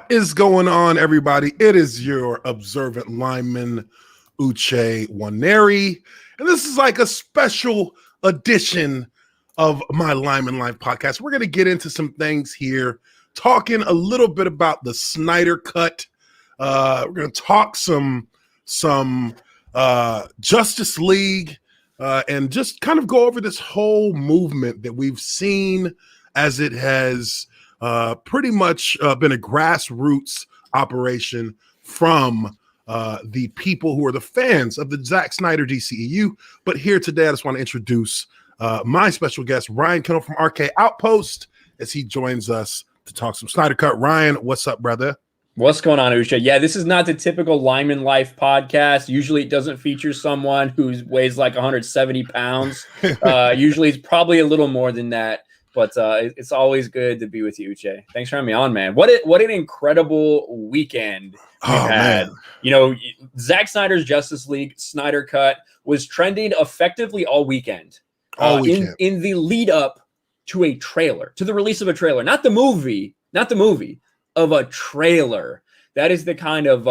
is going on, everybody? It is your observant lineman, Uche Waneri, and this is like a special edition of my Lineman Life podcast. We're going to get into some things here, talking a little bit about the Snydercut. We're going to talk some Justice League and just kind of go over this whole movement that we've seen as it has pretty much been a grassroots operation from the people who are the fans of the Zack Snyder DCEU. But here today, I just want to introduce my special guest, Ryan Kendall from RK Outpost, as he joins us to talk some Snydercut. Ryan, what's up, brother? What's going on, Usha? Yeah, this is not the typical Lineman Life podcast. Usually it doesn't feature someone who weighs like 170 pounds. Usually it's probably a little more than that. But it's always good to be with you, Uche. Thanks for having me on, man. What an incredible weekend we've had. Man. You know, Zack Snyder's Justice League, Snydercut, was trending effectively all weekend. In the lead up to a trailer, to the release of a trailer. Not the movie, of a trailer. That is the kind of,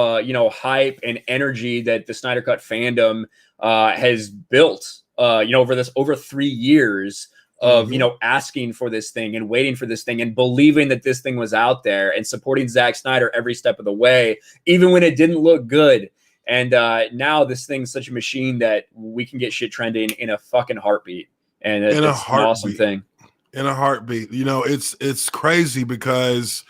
hype and energy that the Snydercut fandom has built, over 3 years of, asking for this thing and waiting for this thing and believing that this thing was out there and supporting Zack Snyder every step of the way, even when it didn't look good. And now this thing's such a machine that we can get shit trending in a fucking heartbeat. And it's an awesome thing. In a heartbeat. It's crazy because,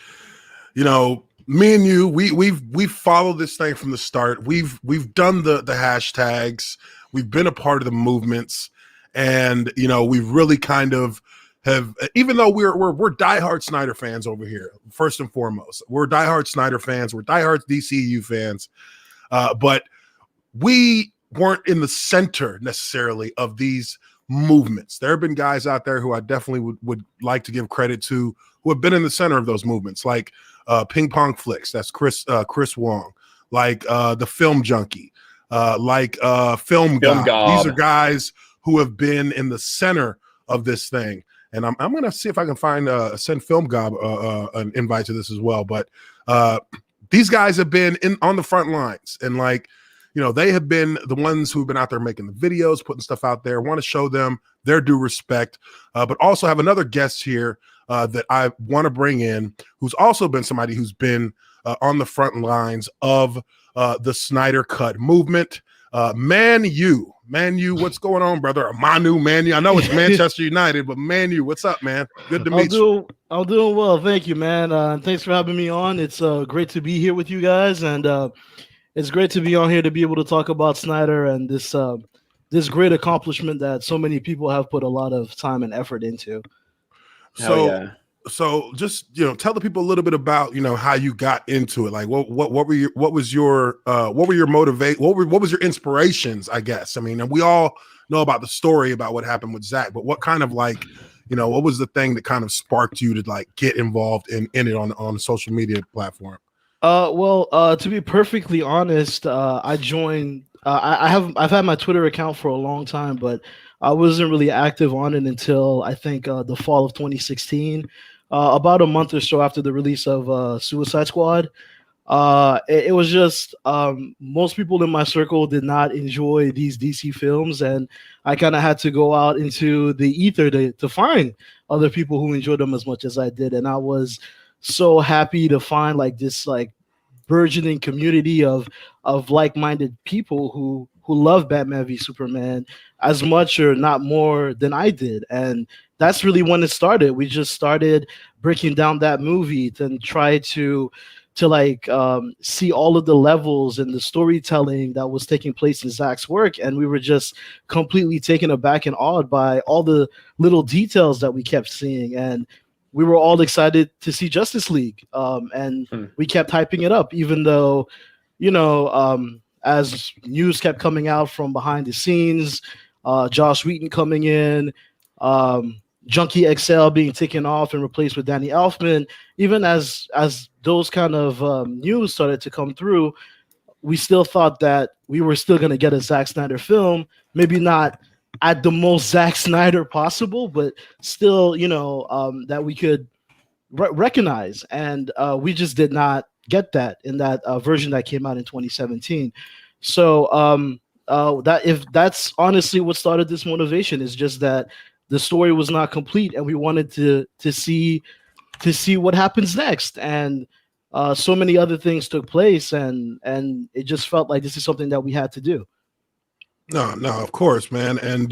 me and you, we've followed this thing from the start. We've done the hashtags. We've been a part of the movements. And we've really kind of have, even though we're diehard Snyder fans over here, first and foremost, we're diehard Snyder fans, we're diehard DCU fans, but we weren't in the center necessarily of these movements. There have been guys out there who I definitely would like to give credit to who have been in the center of those movements, like Ping Pong Flicks, that's Chris Wong, like the Film Junkie, like Film God. These are guys who have been in the center of this thing. And I'm going to see if I can find send Film Gob an invite to this as well. But these guys have been on the front lines, and they have been the ones who've been out there making the videos, putting stuff out there. Want to show them their due respect, but also have another guest here that I want to bring in, who's also been somebody who's been on the front lines of the Snydercut movement. Manu, what's going on, brother? Manu. I know it's Manchester United, but Manu, what's up, man? Good to meet you. I'm doing well, thank you, man. Thanks for having me on. It's great to be here with you guys, and it's great to be on here to be able to talk about Snyder and this great accomplishment that so many people have put a lot of time and effort into. So just tell the people a little bit about how you got into it. Like what was your inspirations, I guess. I mean, and we all know about the story about what happened with Zack, but what kind of what was the thing that kind of sparked you to get involved in it on a social media platform? To be perfectly honest, I joined. I've had my Twitter account for a long time, but I wasn't really active on it until I think the fall of 2016. About a month or so after the release of Suicide Squad. It was just most people in my circle did not enjoy these DC films, and I kind of had to go out into the ether to find other people who enjoyed them as much as I did. And I was so happy to find this burgeoning community of like-minded people who love Batman v Superman as much or not more than I did. And that's really when it started. We just started breaking down that movie and try to see all of the levels and the storytelling that was taking place in Zack's work. And we were just completely taken aback and awed by all the little details that we kept seeing. And we were all excited to see Justice League. We kept hyping it up, even though, as news kept coming out from behind the scenes, Joss Whedon coming in, Junkie XL being taken off and replaced with Danny Elfman. Even as those kind of news started to come through, we still thought that we were still going to get a Zack Snyder film, maybe not at the most Zack Snyder possible, but still, that we could recognize. And we just did not get that in that version that came out in 2017. So that if that's honestly what started this motivation, is just that the story was not complete, and we wanted to see what happens next. And so many other things took place, and it just felt like this is something that we had to do. No, of course, man. And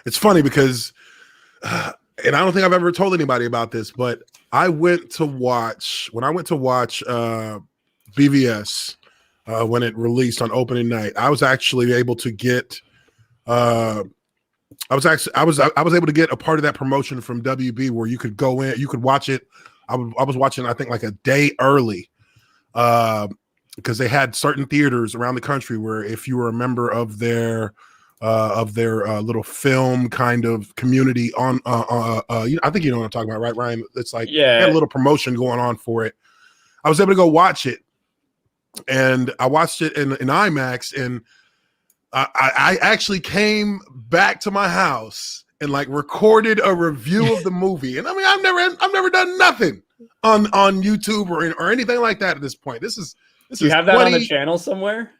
it's funny because, and I don't think I've ever told anybody about this, but I went to watch BVS when it released on opening night. I was actually able to get I was able to get a part of that promotion from WB where you could go in, you could watch it. I was watching, I think, like a day early, because they had certain theaters around the country where if you were a member of their little film kind of community on I think you know what I'm talking about, right, Ryan? It's like, yeah, they had a little promotion going on for it. I was able to go watch it, and I watched it in IMAX, and I actually came back to my house and like recorded a review of the movie. And I mean, I've never done nothing on YouTube or anything like that at this point. This is Do you have that on the channel somewhere?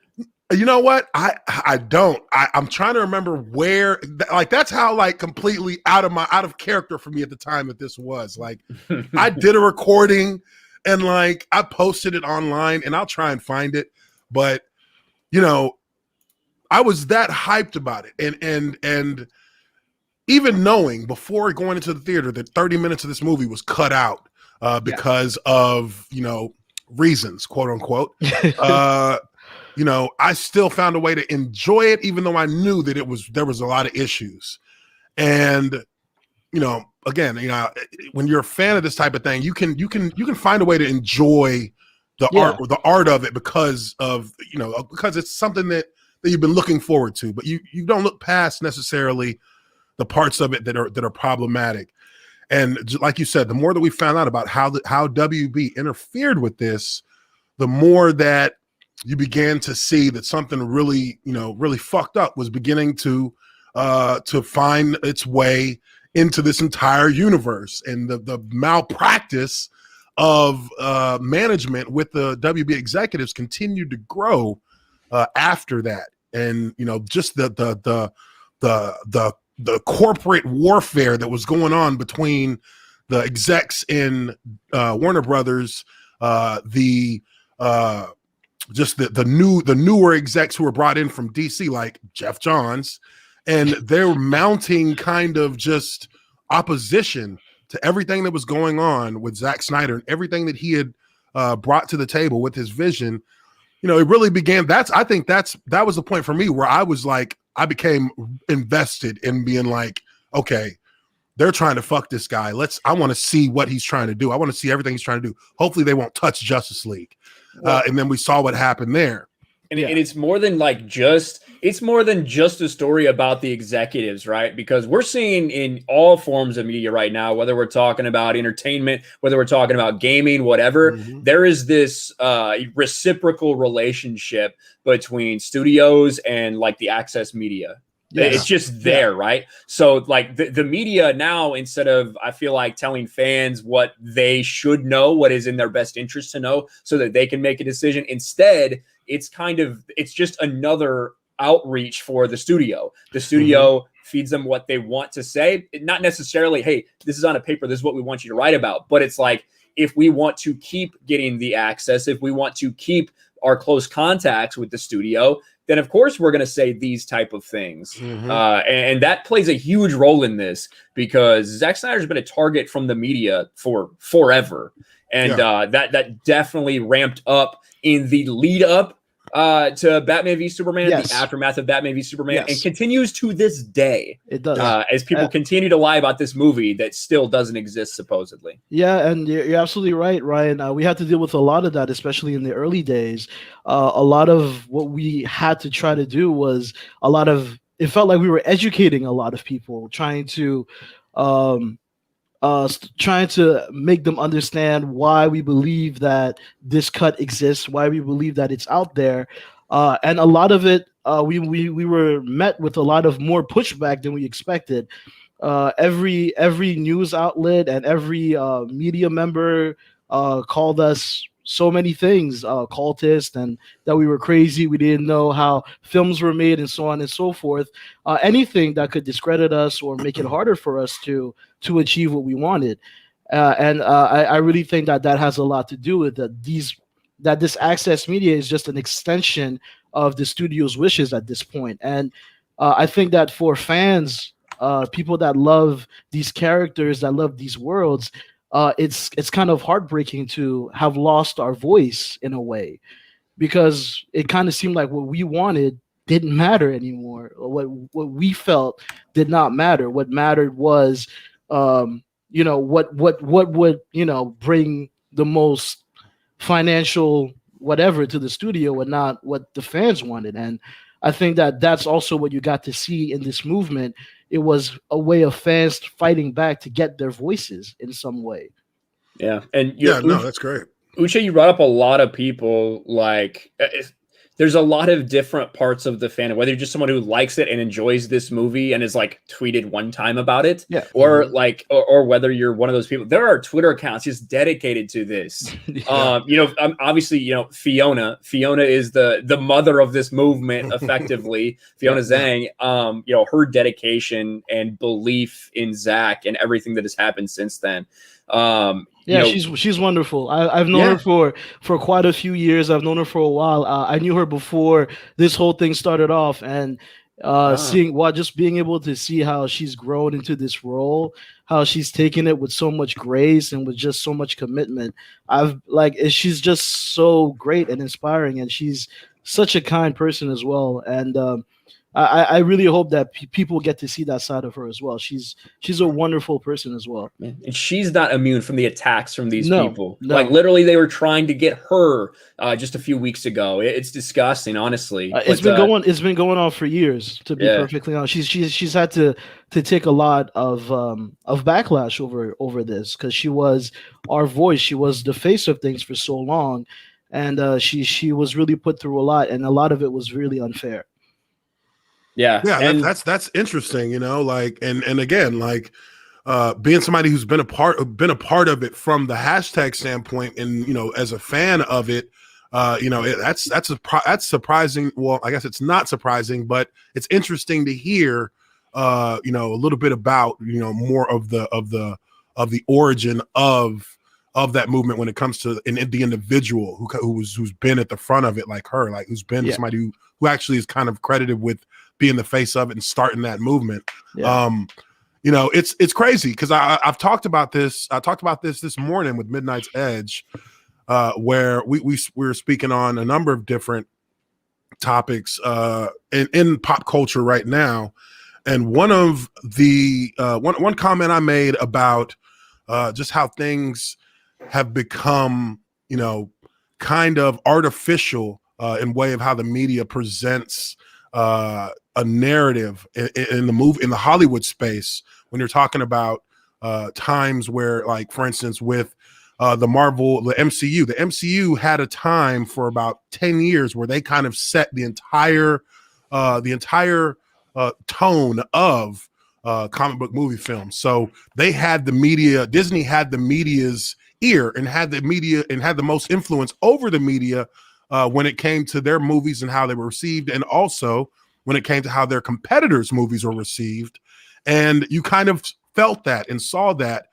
You know what? I don't. I'm trying to remember where. Like, that's how like completely out of character for me at the time that this was. Like, I did a recording and like I posted it online, and I'll try and find it. But I was that hyped about it, and even knowing before going into the theater that 30 minutes of this movie was cut out because of reasons, quote unquote. I still found a way to enjoy it, even though I knew that there was a lot of issues. And again, when you're a fan of this type of thing, you can find a way to enjoy the art of it because it's something that you've been looking forward to, but you don't look past necessarily the parts of it that are problematic. And like you said, the more that we found out about how WB interfered with this, the more that you began to see that something really fucked up was beginning to find its way into this entire universe. And the malpractice of management with the WB executives continued to grow after that. And just the corporate warfare that was going on between the execs in Warner Brothers, the newer execs who were brought in from DC, like Jeff Johns, and they're mounting kind of just opposition to everything that was going on with Zack Snyder and everything that he had brought to the table with his vision. It really began. I think that was the point for me where I was like, I became invested in being like, okay, they're trying to fuck this guy. I want to see what he's trying to do. I want to see everything he's trying to do. Hopefully they won't touch Justice League. And then we saw what happened there. And it's more than just a story about the executives, right? Because we're seeing in all forms of media right now, whether we're talking about entertainment, whether we're talking about gaming, whatever, there is this reciprocal relationship between studios and like the access media. Yes. It's just there, right? So like the media now, instead of, I feel like, telling fans what they should know, what is in their best interest to know so that they can make a decision, instead, it's just another outreach for the studio. The studio feeds them what they want to say. Not necessarily, hey, this is on a paper, this is what we want you to write about. But it's like, if we want to keep getting the access, if we want to keep our close contacts with the studio, then of course we're going to say these type of things. And that plays a huge role in this, because Zack Snyder's been a target from the media for forever. And that definitely ramped up in the lead up to Batman v Superman, the aftermath of Batman v Superman, and continues to this day. It does. As people continue to lie about this movie that still doesn't exist, supposedly. Yeah, and you're absolutely right, Ryan. We had to deal with a lot of that, especially in the early days. A lot of what we had to try to do was it felt like we were educating a lot of people, trying to make them understand why we believe that this cut exists, why we believe that it's out there. And a lot of it, we were met with a lot of more pushback than we expected. Every news outlet and every media member called us so many things, cultist, and that we were crazy. We didn't know how films were made, and so on and so forth. Anything that could discredit us or make it harder for us to achieve what we wanted. I really think that that has a lot to do with that this access media is just an extension of the studio's wishes at this point. And I think that for fans, people that love these characters, that love these worlds, it's kind of heartbreaking to have lost our voice in a way, because it kind of seemed like what we wanted didn't matter anymore. Or what we felt did not matter. What mattered was, what would bring the most financial whatever to the studio, and not what the fans wanted. And I think that that's also what you got to see in this movement. It was a way of fans fighting back to get their voices in some way. Yeah, and that's great. Uche, you brought up a lot of people. Like, there's a lot of different parts of the fandom, whether you're just someone who likes it and enjoys this movie and is like tweeted one time about it, or like, or whether you're one of those people. There are Twitter accounts just dedicated to this. Obviously, Fiona is the mother of this movement, effectively. Fiona Zhang, her dedication and belief in Zach and everything that has happened since then. She's wonderful. I've known her for quite a few years. I've known her for a while. I knew her before this whole thing started off, and just being able to see how she's grown into this role, how she's taken it with so much grace and with just so much commitment. She's just so great and inspiring, and she's such a kind person as well. And I really hope that people get to see that side of her as well. She's a wonderful person as well. And she's not immune from the attacks from these people. No. Like, literally, they were trying to get her just a few weeks ago. It's disgusting, honestly. It's been going on for years, to be perfectly honest. She's had to take a lot of backlash over this, because she was our voice. She was the face of things for so long, and she was really put through a lot, and a lot of it was really unfair. That's interesting, like, and again, like, being somebody who's been a part of it from the hashtag standpoint, and as a fan of it, that's surprising. Well, I guess it's not surprising, but it's interesting to hear, a little bit about, more of the origin of that movement when it comes to the individual who's been at the front of it, like her, like who's been somebody who actually is kind of credited with being the face of it and starting that movement. It's crazy, because I've talked about this. I talked about this morning with Midnight's Edge, where we were speaking on a number of different topics in pop culture right now. And one of the one comment I made about just how things have become, kind of artificial in way of how the media presents a narrative in the Hollywood space, when you're talking about times where, like, for instance, with the MCU had a time for about 10 years where they kind of set the entire tone of comic book movie films. So they had the media, Disney had the media's ear, and had the most influence over the media when it came to their movies and how they were received, and also when it came to how their competitors' movies were received. And you kind of felt that and saw that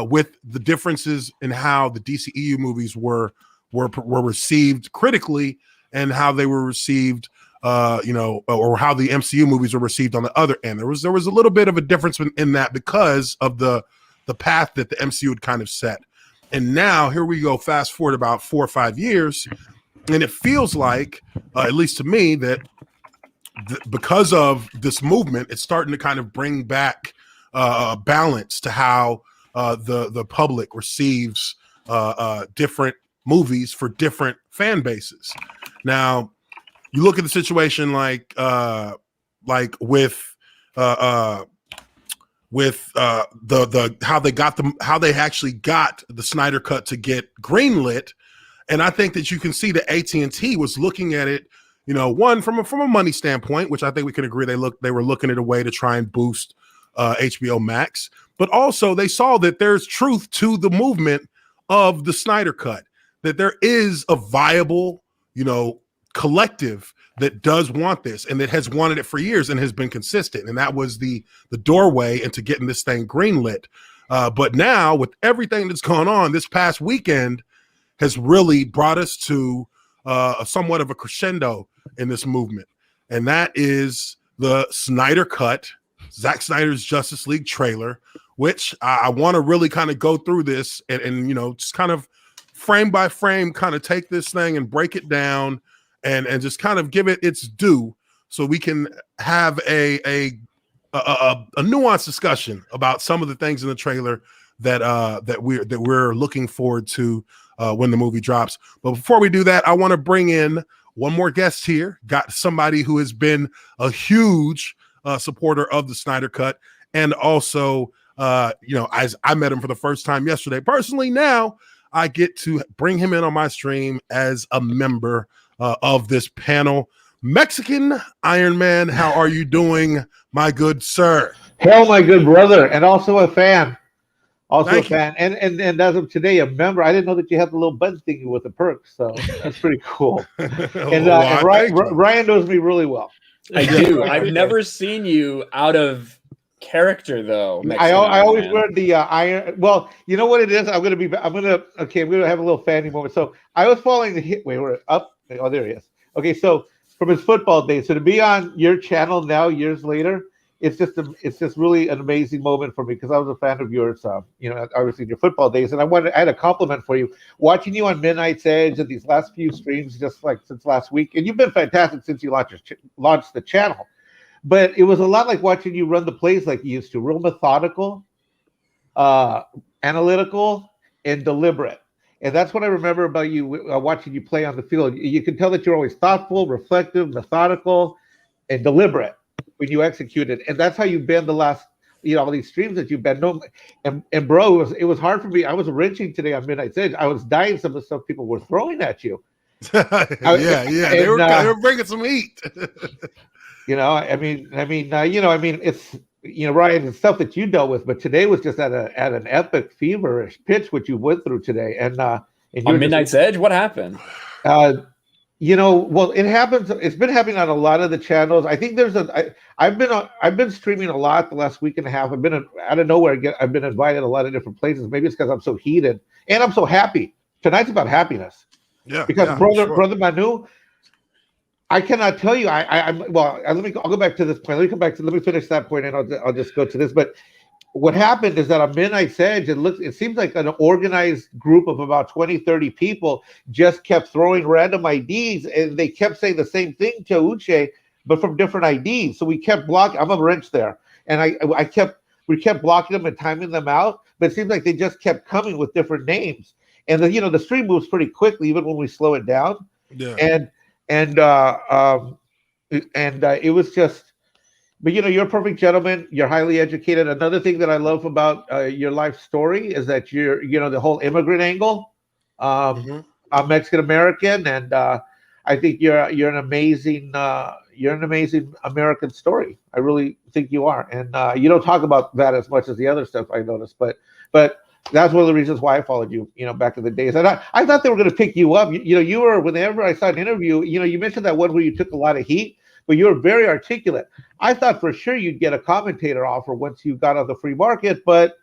with the differences in how the DCEU movies were received critically, and how they were received, or how the MCU movies were received on the other end. There was a little bit of a difference in that, because of the path that the MCU had kind of set. And now here we go, fast forward about 4 or 5 years, and it feels like, at least to me, that because of this movement, it's starting to kind of bring back balance to how the public receives different movies for different fan bases. Now, you look at the situation like with how they actually got the Snydercut to get greenlit, and I think that you can see that AT&T was looking at it, one from a money standpoint, which I think we can agree they were looking at a way to try and boost HBO Max, but also they saw that there's truth to the movement of the Snyder Cut. that there is a viable, collective that does want this and that has wanted it for years and has been consistent. And that was the doorway into getting this thing greenlit. But now with everything that's gone on, this past weekend has really brought us to somewhat of a crescendo in this movement. And that is the Snydercut, Zack Snyder's Justice League trailer, which I want to really kind of go through this and just kind of frame by frame, kind of take this thing and break it down and just kind of give it its due so we can have a nuanced discussion about some of the things in the trailer that we're looking forward to when the movie drops. But before we do that, I want to bring in one more guest here. Got somebody who has been a huge supporter of the Snyder Cut, and also as I met him for the first time yesterday personally. Now I get to bring him in on my stream as a member of this panel. Mexican Iron Man, how are you doing, my good sir? Hell, my good brother, and also a fan. Thank you. And as of today, a member. I didn't know that you had the little button thingy with the perks, so that's pretty cool. And Ryan knows me really well. I do. I've never seen you out of character though. I always wear the iron. Well, you know what it is. I'm gonna have a little fanny moment. So I was following the hit. Wait, we're up. Oh, there he is. Okay, so from his football days, so to be on your channel now, years later, it's just really an amazing moment for me because I was a fan of yours. Obviously in your football days, and I had a compliment for you. Watching you on Midnight's Edge and these last few streams, just like since last week, and you've been fantastic since you launched the channel. But it was a lot like watching you run the plays like you used to, real methodical, analytical, and deliberate. And that's what I remember about you watching you play on the field. You can tell that you're always thoughtful, reflective, methodical, and deliberate when you execute it. And that's how you've been the last, all these streams that you've been. And bro, it was hard for me. I was wrenching today on Midnight's Edge. I was dying some of the stuff people were throwing at you. They were bringing some heat. It's Ryan, and stuff that you dealt with, but today was just at an epic feverish pitch what you went through today. And on Midnight's Edge, what happened? Well, it happens. It's been happening on a lot of the channels. I think I've been streaming a lot the last week and a half. I've been out of nowhere. I've been invited a lot of different places. Maybe it's because I'm so heated and I'm so happy. Tonight's about happiness. Yeah. Because brother Manu, I cannot tell you. I'll go back to this point. Let me finish that point, and I'll just go to this. But what happened is that on Midnight's Edge, it seems like an organized group of about 20, 30 people just kept throwing random IDs, and they kept saying the same thing to Uche, but from different IDs. So we kept blocking. I'm a wrench there, and we kept blocking them and timing them out. But it seems like they just kept coming with different names, and the stream moves pretty quickly, even when we slow it down. Yeah. And it was just, but you're a perfect gentleman. You're highly educated. Another thing that I love about your life story is that you're, the whole immigrant angle. I'm Mexican American, and I think you're an amazing American story. I really think you are, and you don't talk about that as much as the other stuff I noticed, but. That's one of the reasons why I followed you, back in the days. And I thought they were going to pick you up. You were, whenever I saw an interview, you mentioned that one where you took a lot of heat, but you were very articulate. I thought for sure you'd get a commentator offer once you got on the free market, but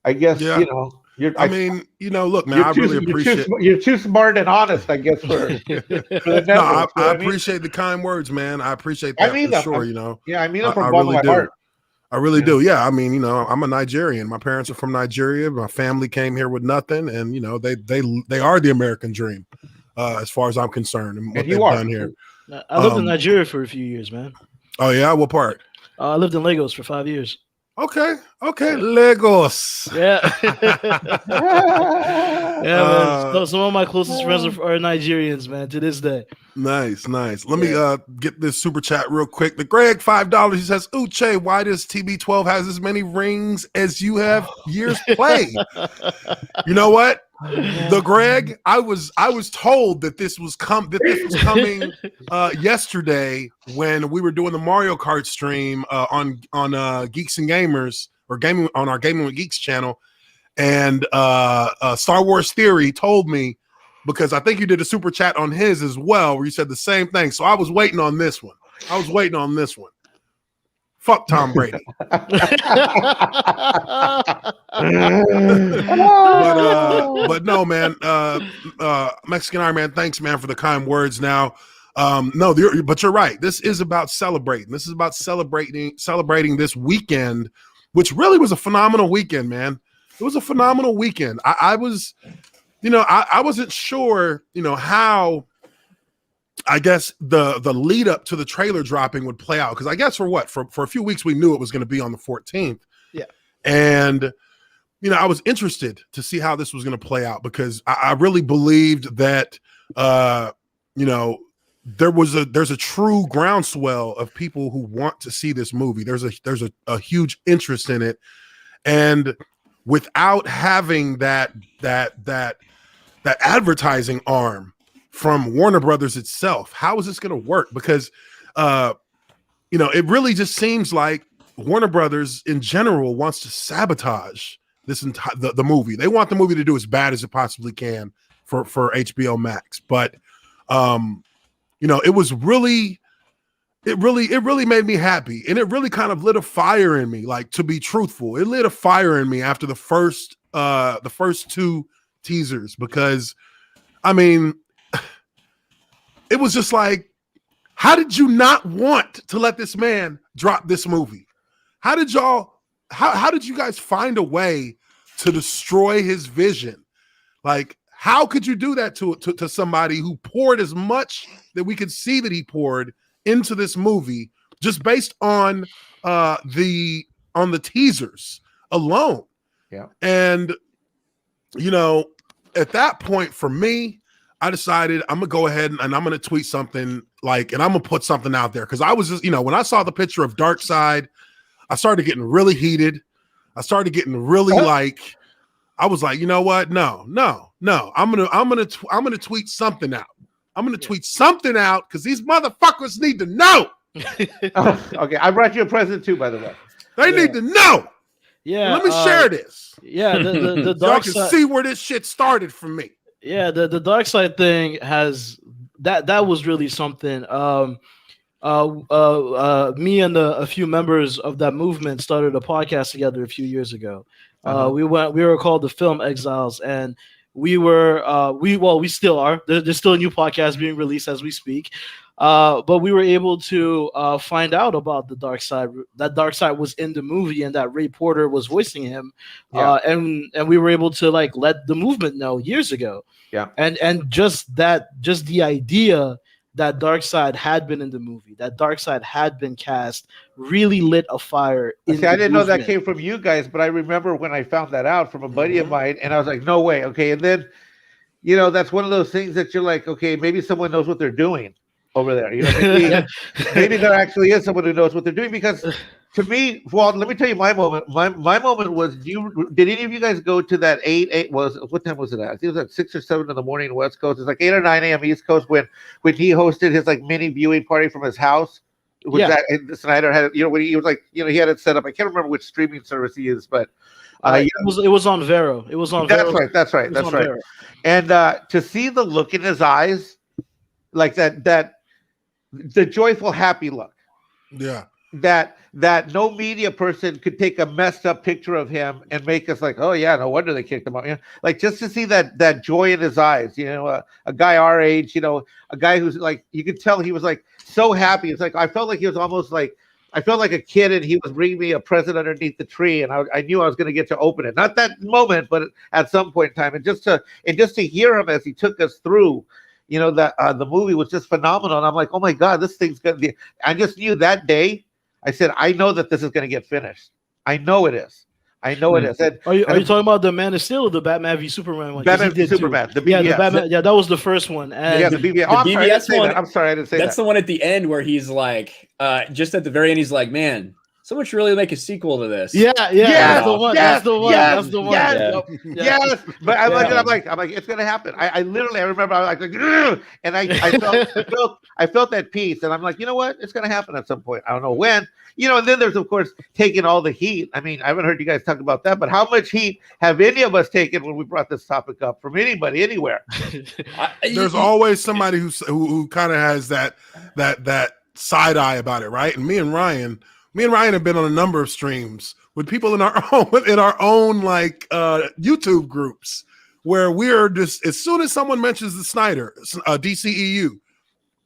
I guess, look, man, I really appreciate it. You're too smart and honest, I guess, for the network. I appreciate the kind words, man. I appreciate that for sure, Yeah, I mean it from the bottom of my heart. I really do. Yeah. I mean, I'm a Nigerian. My parents are from Nigeria. My family came here with nothing. And, they are the American dream, as far as I'm concerned. And what they've done here. I lived in Nigeria for a few years, man. Oh, yeah? What part? I lived in Lagos for 5 years. Okay. Lagos. Yeah. Man. So some of my closest friends are Nigerians, man, to this day. Nice. Let me get this super chat real quick. The Greg, $5. He says, Uche, why does TB12 has as many rings as you have years played? You know what? The Greg, I was told that this was coming yesterday when we were doing the Mario Kart stream on Geeks and Gamers, or gaming on our Gaming with Geeks channel, and Star Wars Theory told me because I think you did a super chat on his as well, where you said the same thing. So I was waiting on this one. Fuck Tom Brady. But no, man. Mexican Iron Man, thanks, man, for the kind words. Now, but you're right. This is about celebrating. This is about celebrating this weekend, which really was a phenomenal weekend, man. It was a phenomenal weekend. I was, I wasn't sure, how, I guess the lead up to the trailer dropping would play out. Because I guess for a few weeks, we knew it was going to be on the 14th. Yeah. And, I was interested to see how this was going to play out, because I really believed that, there's a true groundswell of people who want to see this movie. There's a huge interest in it. And without having that advertising arm from Warner Brothers itself, how is this going to work? Because, it really just seems like Warner Brothers in general wants to sabotage this the movie. They want the movie to do as bad as it possibly can for HBO Max. But, it was really, it really made me happy. And it really kind of lit a fire in me. Like, to be truthful, it lit a fire in me after the first two teasers, because it was just like, how did you not want to let this man drop this movie? How did you guys find a way to destroy his vision? Like, how could you do that to somebody who poured as much that we could see that he poured into this movie just based on the teasers alone? Yeah. And at that point for me, I decided I'm gonna go ahead and I'm gonna tweet something, and I'm gonna put something out there, because I was just, when I saw the picture of Darkseid, I started getting really heated. I started getting really I was like, you know what? No. I'm gonna tweet something out. I'm gonna tweet something out, because these motherfuckers need to know. Okay, I brought you a present too, by the way. They need to know. Yeah. Let me share this. Yeah, the Y'all dark can side. see where this shit started for me. Yeah, the Darkseid thing has that was really something. Me and a few members of that movement started a podcast together a few years ago. We were called the Film Exiles, and we still are. There's still a new podcast being released as we speak. But we were able to find out about the Darkseid. That Darkseid was in the movie, and that Ray Porter was voicing him. Yeah. And we were able to let the movement know years ago. Yeah. And just the idea that Darkseid had been in the movie, that Darkseid had been cast, really lit a fire. I didn't know that came from you guys, but I remember when I found that out from a buddy of mine, and I was like, no way. Okay. And then, that's one of those things that you're like, okay, maybe someone knows what they're doing over there. Maybe there actually is someone who knows what they're doing, because to me, well, let me tell you my moment. My moment was, did any of you guys go to that what time was it at? I think it was like 6 or 7 in the morning West Coast. It's like 8 or 9 a.m. East Coast when he hosted his mini viewing party from his house. That Snyder had, when he was he had it set up. I can't remember which streaming service he used, but it was on Vero. It was on Vero. That's right. Vero. And to see the look in his eyes, like that the joyful, happy look. Yeah. That no media person could take a messed up picture of him and make us like, oh yeah, no wonder they kicked him out. Just to see that joy in his eyes, a guy our age, a guy who's you could tell he was so happy. It's I felt like he was almost I felt like a kid, and he was bringing me a present underneath the tree, and I knew I was going to get to open it. Not that moment, but at some point in time, and just to hear him as he took us through, that the movie was just phenomenal. And I'm like, oh my God, this thing's gonna be. I just knew that day. I said, I know that this is going to get finished. I know it is. And, are you talking about the Man of Steel or the Batman v Superman one? Batman v Superman. The BBS. The Batman. Yeah, that was the first one. And the BBS. Oh, the BBS one. I'm sorry, I didn't say that. That's the one at the end where he's just at the very end, he's like, man, someone should really make a sequel to this. Yeah, that's the one. That's the one. That's the one. Yes, Yep. yes. But I'm like, it's gonna happen. I literally, I remember, I was like, "Ugh!" And I felt that peace, and I'm like, you know what? It's gonna happen at some point. I don't know when. And then there's of course taking all the heat. I mean, I haven't heard you guys talk about that, but how much heat have any of us taken when we brought this topic up from anybody, anywhere? There's always somebody who kind of has that side eye about it, right? And me and Ryan have been on a number of streams with people in our own like YouTube groups where we're just, as soon as someone mentions the Snyder DCEU,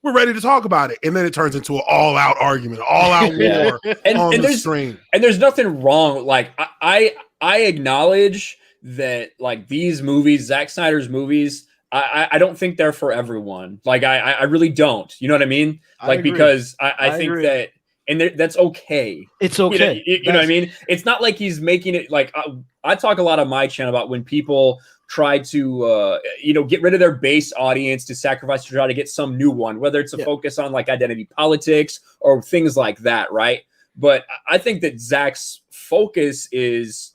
we're ready to talk about it, and then it turns into an all-out argument, all-out war on the stream. And there's nothing wrong. Like I acknowledge that, like, these movies, Zack Snyder's movies, I don't think they're for everyone. Like I really don't. You know what I mean? Like, because I think agree. That. And that's okay. It's okay. You know what I mean? It's not like he's making it like I talk a lot on my channel about when people try to get rid of their base audience to sacrifice to try to get some new one, whether it's a focus on like identity politics or things like that, right? But I think that Zach's focus is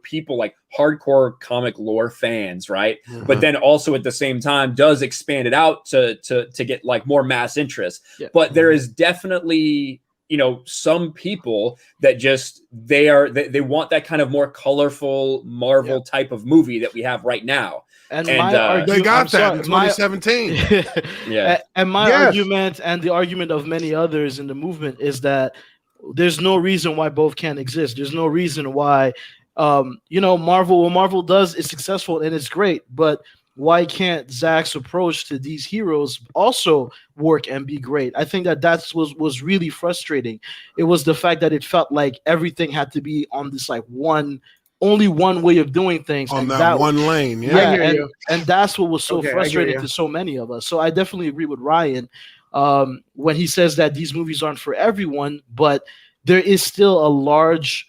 people like hardcore comic lore fans, right? Mm-hmm. But then also at the same time does expand it out to get like more mass interest. Yeah. But there is definitely some people that just they want that kind of more colorful Marvel type of movie that we have right now. And they got that in 2017. And my argument and the argument of many others in the movement is that there's no reason why both can't exist. There's no reason why Marvel, what Marvel does is successful and it's great, but why can't Zach's approach to these heroes also work and be great? I think that was really frustrating. It was the fact that it felt like everything had to be on this like only one way of doing things. On that one lane. Yeah. And that's what was so frustrating to so many of us. So I definitely agree with Ryan when he says that these movies aren't for everyone, but there is still a large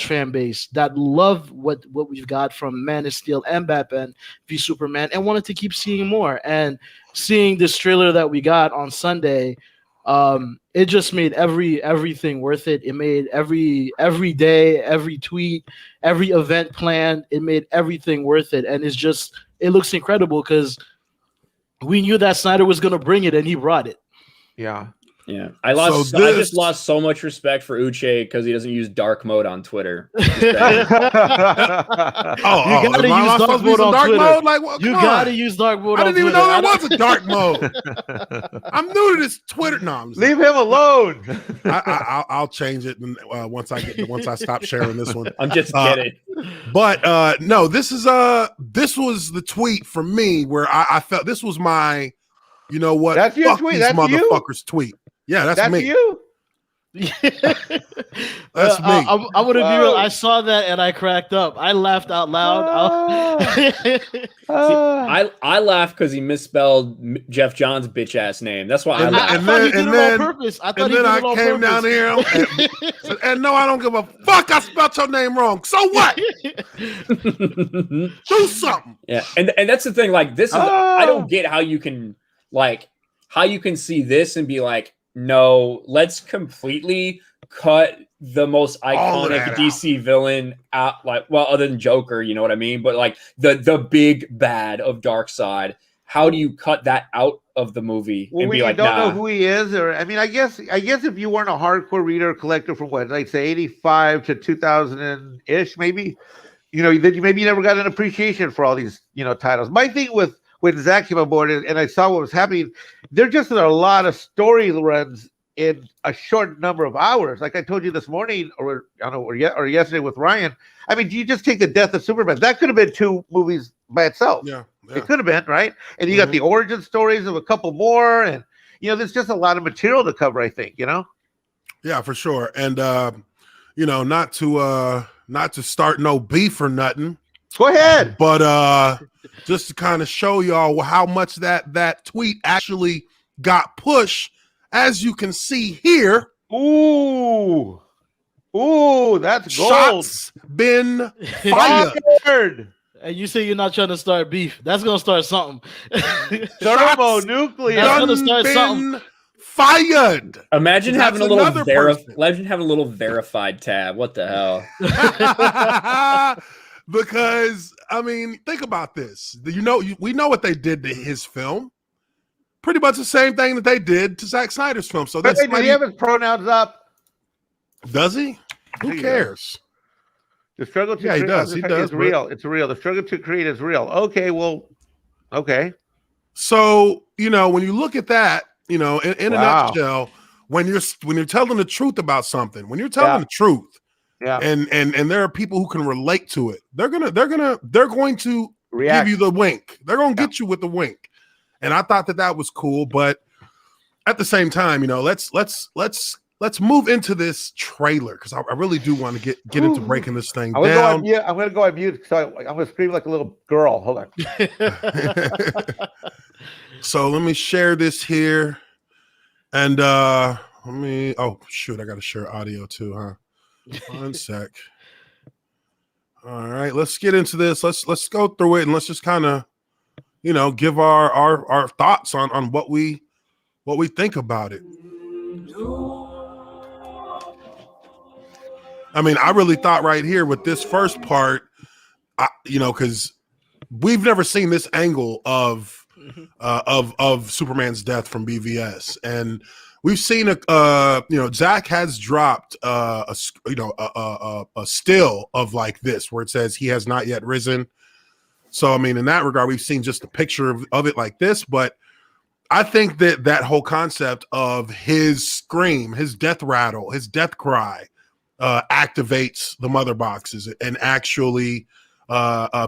fan base that love what we've got from Man of Steel and Batman v Superman and wanted to keep seeing more. And seeing this trailer that we got on Sunday, it just made everything worth it. It made every day, every tweet, every event plan, it made everything worth it. And it looks incredible because we knew that Snyder was going to bring it and he brought it. Yeah. Yeah, I just lost so much respect for Uche because he doesn't use dark mode on Twitter. You gotta use dark mode on Twitter. Like, well, you gotta use dark mode. I didn't even know there was a dark mode. I'm new to this Twitter. No, leave him alone. I'll change it once I stop sharing this one. I'm just kidding. But no, this was the tweet for me where I felt this was my, you know what? That's your tweet. That's motherfuckers tweet. Yeah, that's me. You. That's me. I would have been real. I saw that and I cracked up. I laughed out loud. I laughed because he misspelled Jeff John's bitch ass name. That's why I laughed. I thought he did it on purpose. I came down here and no, I don't give a fuck. I spelled your name wrong. So what? Do something. Yeah, and that's the thing. Like, this is I don't get how you can see this and be like, no, let's completely cut the most iconic DC villain out, like, well, other than Joker, you know what I mean? But like the big bad of Darkseid, how do you cut that out of the movie and be like, don't know who he is? Or I mean, I guess if you weren't a hardcore reader or collector from what, like say 85 to 2000-ish, maybe, then maybe you never got an appreciation for all these, titles. My thing with when Zach came aboard and I saw what was happening, there just are a lot of story runs in a short number of hours. Like I told you this morning, or yesterday with Ryan. I mean, you just take the death of Superman. That could have been 2 movies by itself. Yeah. It could have been, right? And you got the origin stories of a couple more, and there's just a lot of material to cover, I think, Yeah, for sure. And not to start no beef or nothing. Go ahead. But just to kind of show y'all how much that tweet actually got pushed, as you can see here. Ooh, that's gold. Shots been fired. And you say you're not trying to start beef. That's gonna start something. Thermonuclear. That's gonna start something. fired. Imagine having a That's little another person. imagine having a little verified tab. What the hell? Because I mean, think about this. We know what they did to his film. Pretty much the same thing that they did to Zack Snyder's film. So that's Did he have his pronouns up? Does he? Who cares? The struggle to Yeah, he create does. He does. It's real. It's real. The struggle to create is real. Okay, well, okay. So when you look at that, in a nutshell, when you're telling the truth about something, when you're telling the truth, and there are people who can relate to it, they're going to React. give you the wink. They're going to get you with the wink. And I thought that was cool, but at the same time, let's move into this trailer because I really do want to get into breaking this thing down. I'm going to go on mute, so I'm going to scream like a little girl. Hold on. So let me share this here, and oh shoot, I got to share audio too, huh? 1 sec. All right, let's get into this. Let's go through it and let's just kind of give our thoughts on what we think about it. I mean, I really thought right here with this first part, because we've never seen this angle of Superman's death from BVS, and we've seen Zack has dropped a still of like this where it says he has not yet risen. So I mean, in that regard, we've seen just a picture of it like this, but I think that whole concept of his scream, his death rattle, his death cry activates the mother boxes and actually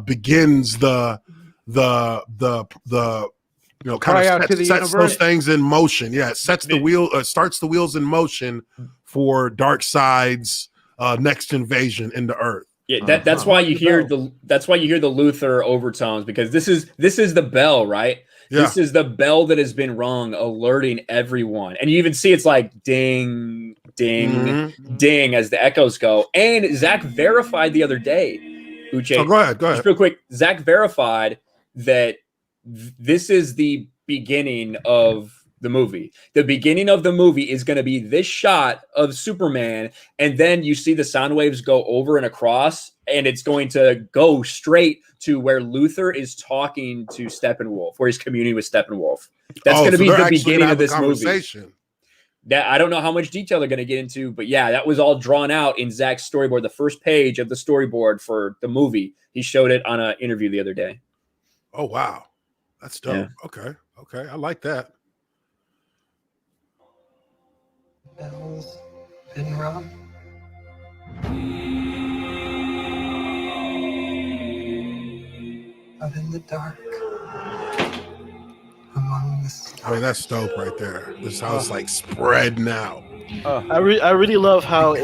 begins the kind of sets those things in motion. Yeah, it sets the wheel, starts the wheels in motion for Darkseid's next invasion into Earth. Yeah, that's why you hear the Luthor overtones, because this is the bell, right? Yeah. This is the bell that has been rung, alerting everyone, and you even see it's like ding, ding, ding as the echoes go. And Zack verified the other day, Uche. Oh, go ahead. Just real quick, Zack verified that this is the beginning of the movie. The beginning of the movie is going to be this shot of Superman, and then you see the sound waves go over and across, and it's going to go straight to where Luthor is talking to Steppenwolf, where he's communing with Steppenwolf. That's going to be the beginning of this movie. That I don't know how much detail they're going to get into, but yeah, that was all drawn out in Zack's storyboard. The first page of the storyboard for the movie, he showed it on an interview the other day. Oh wow, that's dope. Yeah. Okay, I like that. Bell's been rung. But in the dark, among the stars. I mean, that's dope right there. This is how it's like spreading out. I really love how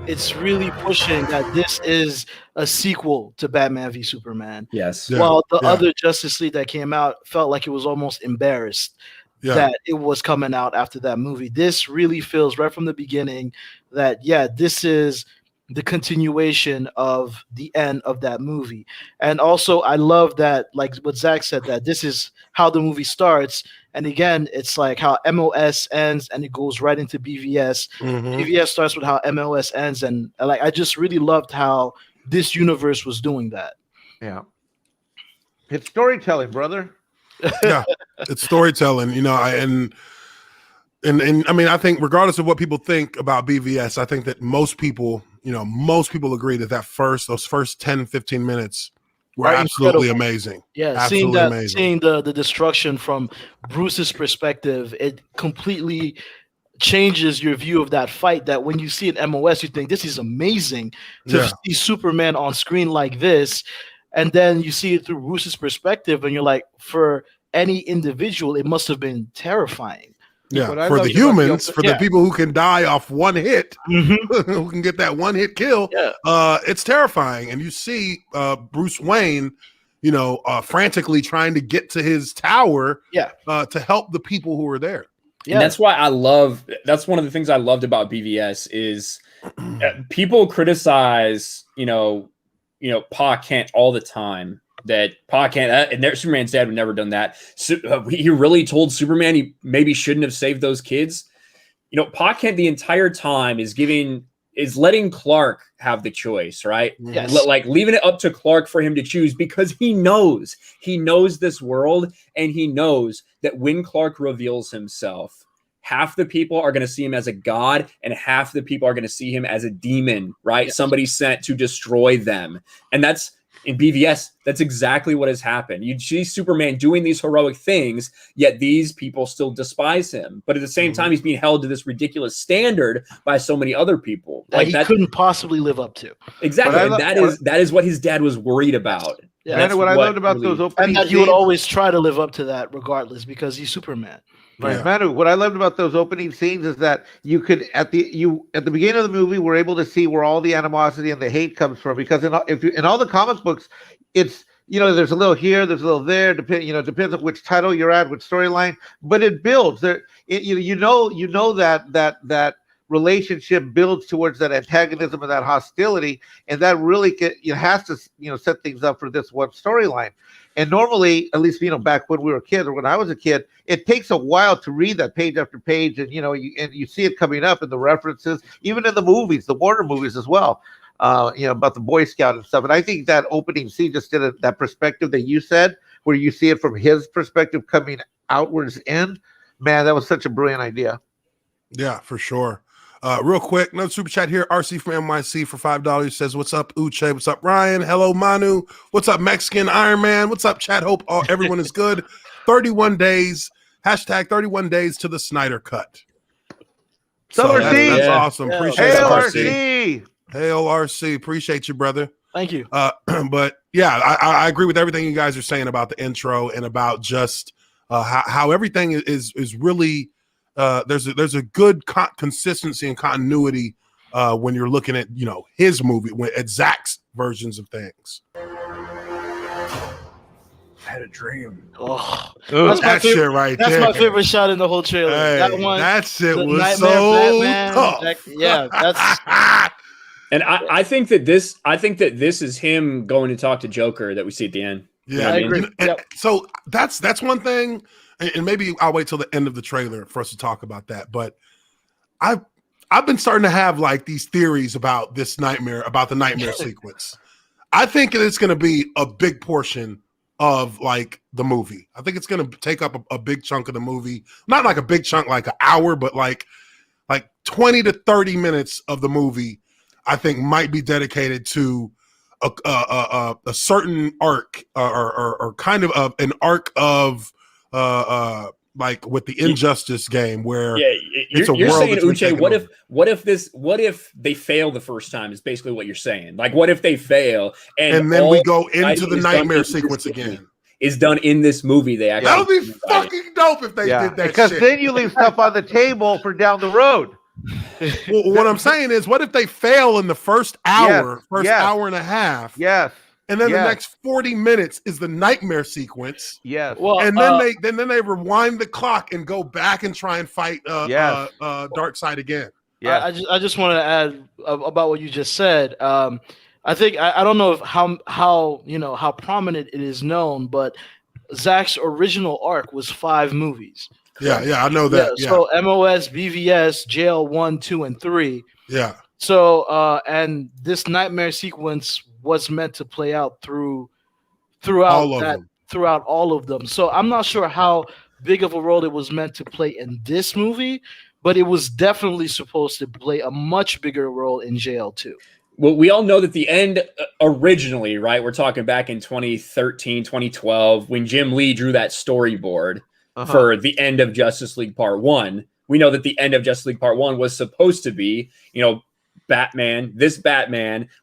it's really pushing that this is a sequel to Batman v Superman. Yes. Yeah, While the other Justice League that came out felt like it was almost embarrassed that it was coming out after that movie. This really feels right from the beginning that, this is the continuation of the end of that movie. And also, I love that, like what Zack said, that this is how the movie starts. And again, it's like how MOS ends and it goes right into BVS. BVS starts with how MOS ends. And like, I just really loved how this universe was doing that. Yeah. It's storytelling, brother. Yeah, it's storytelling, and I mean, I think regardless of what people think about BVS, I think that most people agree that those first 10, 15 minutes were absolutely amazing. Yeah, absolutely seeing the destruction from Bruce's perspective, it completely changes your view of that fight. That when you see an MOS, you think this is amazing to see Superman on screen like this. And then you see it through Bruce's perspective, and you're like, for any individual, it must have been terrifying. Yeah, for the humans, for the people who can die off one hit, who can get that one hit kill, it's terrifying. And you see Bruce Wayne, frantically trying to get to his tower to help the people who are there. Yeah. And that's why that's one of the things I loved about BVS is people criticize, Pa Kent all the time, that Pa Kent and Superman's dad would never done that. So, he really told Superman he maybe shouldn't have saved those kids. Pa Kent the entire time is letting Clark have the choice, right? Yes. Like leaving it up to Clark for him to choose, because he knows this world, and he knows that when Clark reveals himself, half the people are going to see him as a god, and half the people are going to see him as a demon, right? Yes. Somebody sent to destroy them. And that's in BVS, that's exactly what has happened. You see Superman doing these heroic things, yet these people still despise him. But at the same time, he's being held to this ridiculous standard by so many other people. That he couldn't possibly live up to. Exactly. And that is what his dad was worried about. Yeah, that's what I loved about those opening scenes. And that he would always try to live up to that regardless, because he's Superman. Right, yeah. Manu, what I loved about those opening scenes is that you could at the beginning of the movie we're able to see where all the animosity and the hate comes from, because in all the comic books, it's there's a little here, there's a little there, depends on which title you're at, which storyline, but it builds there. That relationship builds towards that antagonism and that hostility, and that really has to set things up for this one storyline. And normally, at least back when we were kids, or when I was a kid, it takes a while to read that page after page, and you see it coming up in the references, even in the movies, the Warner movies as well, about the Boy Scout and stuff. And I think that opening scene just did that perspective that you said, where you see it from his perspective coming outwards in. Man, that was such a brilliant idea. Yeah, for sure. Real quick, another super chat here. RC from NYC for $5 says, "What's up, Uche? What's up, Ryan? Hello, Manu. What's up, Mexican Iron Man? What's up, chat? Hope everyone is good. 31 days. Hashtag 31 days to the Snydercut. So that's awesome. Appreciate it, RC. Hail RC. Appreciate you, brother. Thank you. But yeah, I agree with everything you guys are saying about the intro and about just how everything is really. There's a good consistency and continuity when you're looking at his movie, at Zach's versions of things. I had a dream. Oh, that's that shit right there. That's my favorite shot in the whole trailer. Hey, that one. That shit was so tough. That's. And I think that this is him going to talk to Joker that we see at the end. Yeah, I agree. So that's one thing. And maybe I'll wait till the end of the trailer for us to talk about that. But I've been starting to have like these theories about this nightmare, about the nightmare sequence. I think it's going to be a big portion of like the movie. I think it's going to take up a big chunk of the movie. Not like a big chunk, like an hour, but like 20 to 30 minutes of the movie, I think might be dedicated to a certain arc or kind of an arc of like with the Injustice game, where it's a you're world saying, Uche, what if they fail the first time is basically what you're saying. Like, what if they fail and then we go into the nightmare sequence again? Is done in this movie. That would be fucking dope if they did that. Because then you leave stuff on the table for down the road. Well, what I'm saying is, what if they fail in the first hour, hour and a half? Yes. And then the next 40 minutes is the nightmare sequence. Yes. Well, and then they rewind the clock and go back and try and fight Darkseid again. Yeah. I just want to add about what you just said. I think I don't know how prominent it is known, but Zach's original arc was 5 movies. Yeah, I know that. Yeah. So MOS, BVS, JL 1, 2, and 3. Yeah. So and this nightmare sequence was meant to play out throughout all of them. So I'm not sure how big of a role it was meant to play in this movie, but it was definitely supposed to play a much bigger role in JL2. Well, we all know that the end originally, right? We're talking back in 2013, 2012, when Jim Lee drew that storyboard for the end of Justice League Part 1. We know that the end of Justice League Part 1 was supposed to be, Batman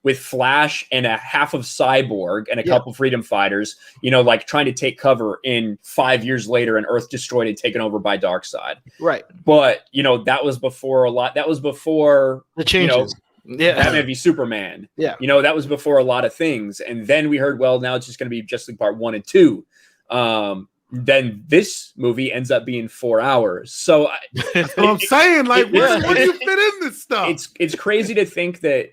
with Flash and a half of Cyborg and a couple freedom fighters, like trying to take cover in 5 years later and Earth destroyed and taken over by Darkseid. Right. But, that was before a lot. That was before the changes. Batman v Superman. Yeah. That was before a lot of things. And then we heard, well, now it's just going to be Justice League Part 1 and 2. Then this movie ends up being 4 hours. So that's what I'm saying. Like, where do you fit in this stuff? It's crazy to think that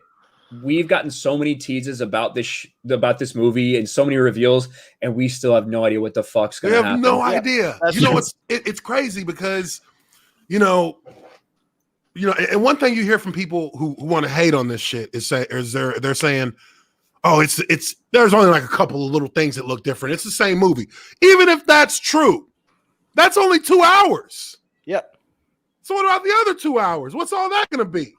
we've gotten so many teases about this movie and so many reveals, and we still have no idea what the fuck's going to happen. We have no idea. That's You know, true. it's crazy because, you know, and one thing you hear from people who want to hate on this shit they're saying, oh, it's there's only like a couple of little things that look different. It's the same movie. Even if that's true, that's only 2 hours. Yep. So what about the other 2 hours? What's all that going to be?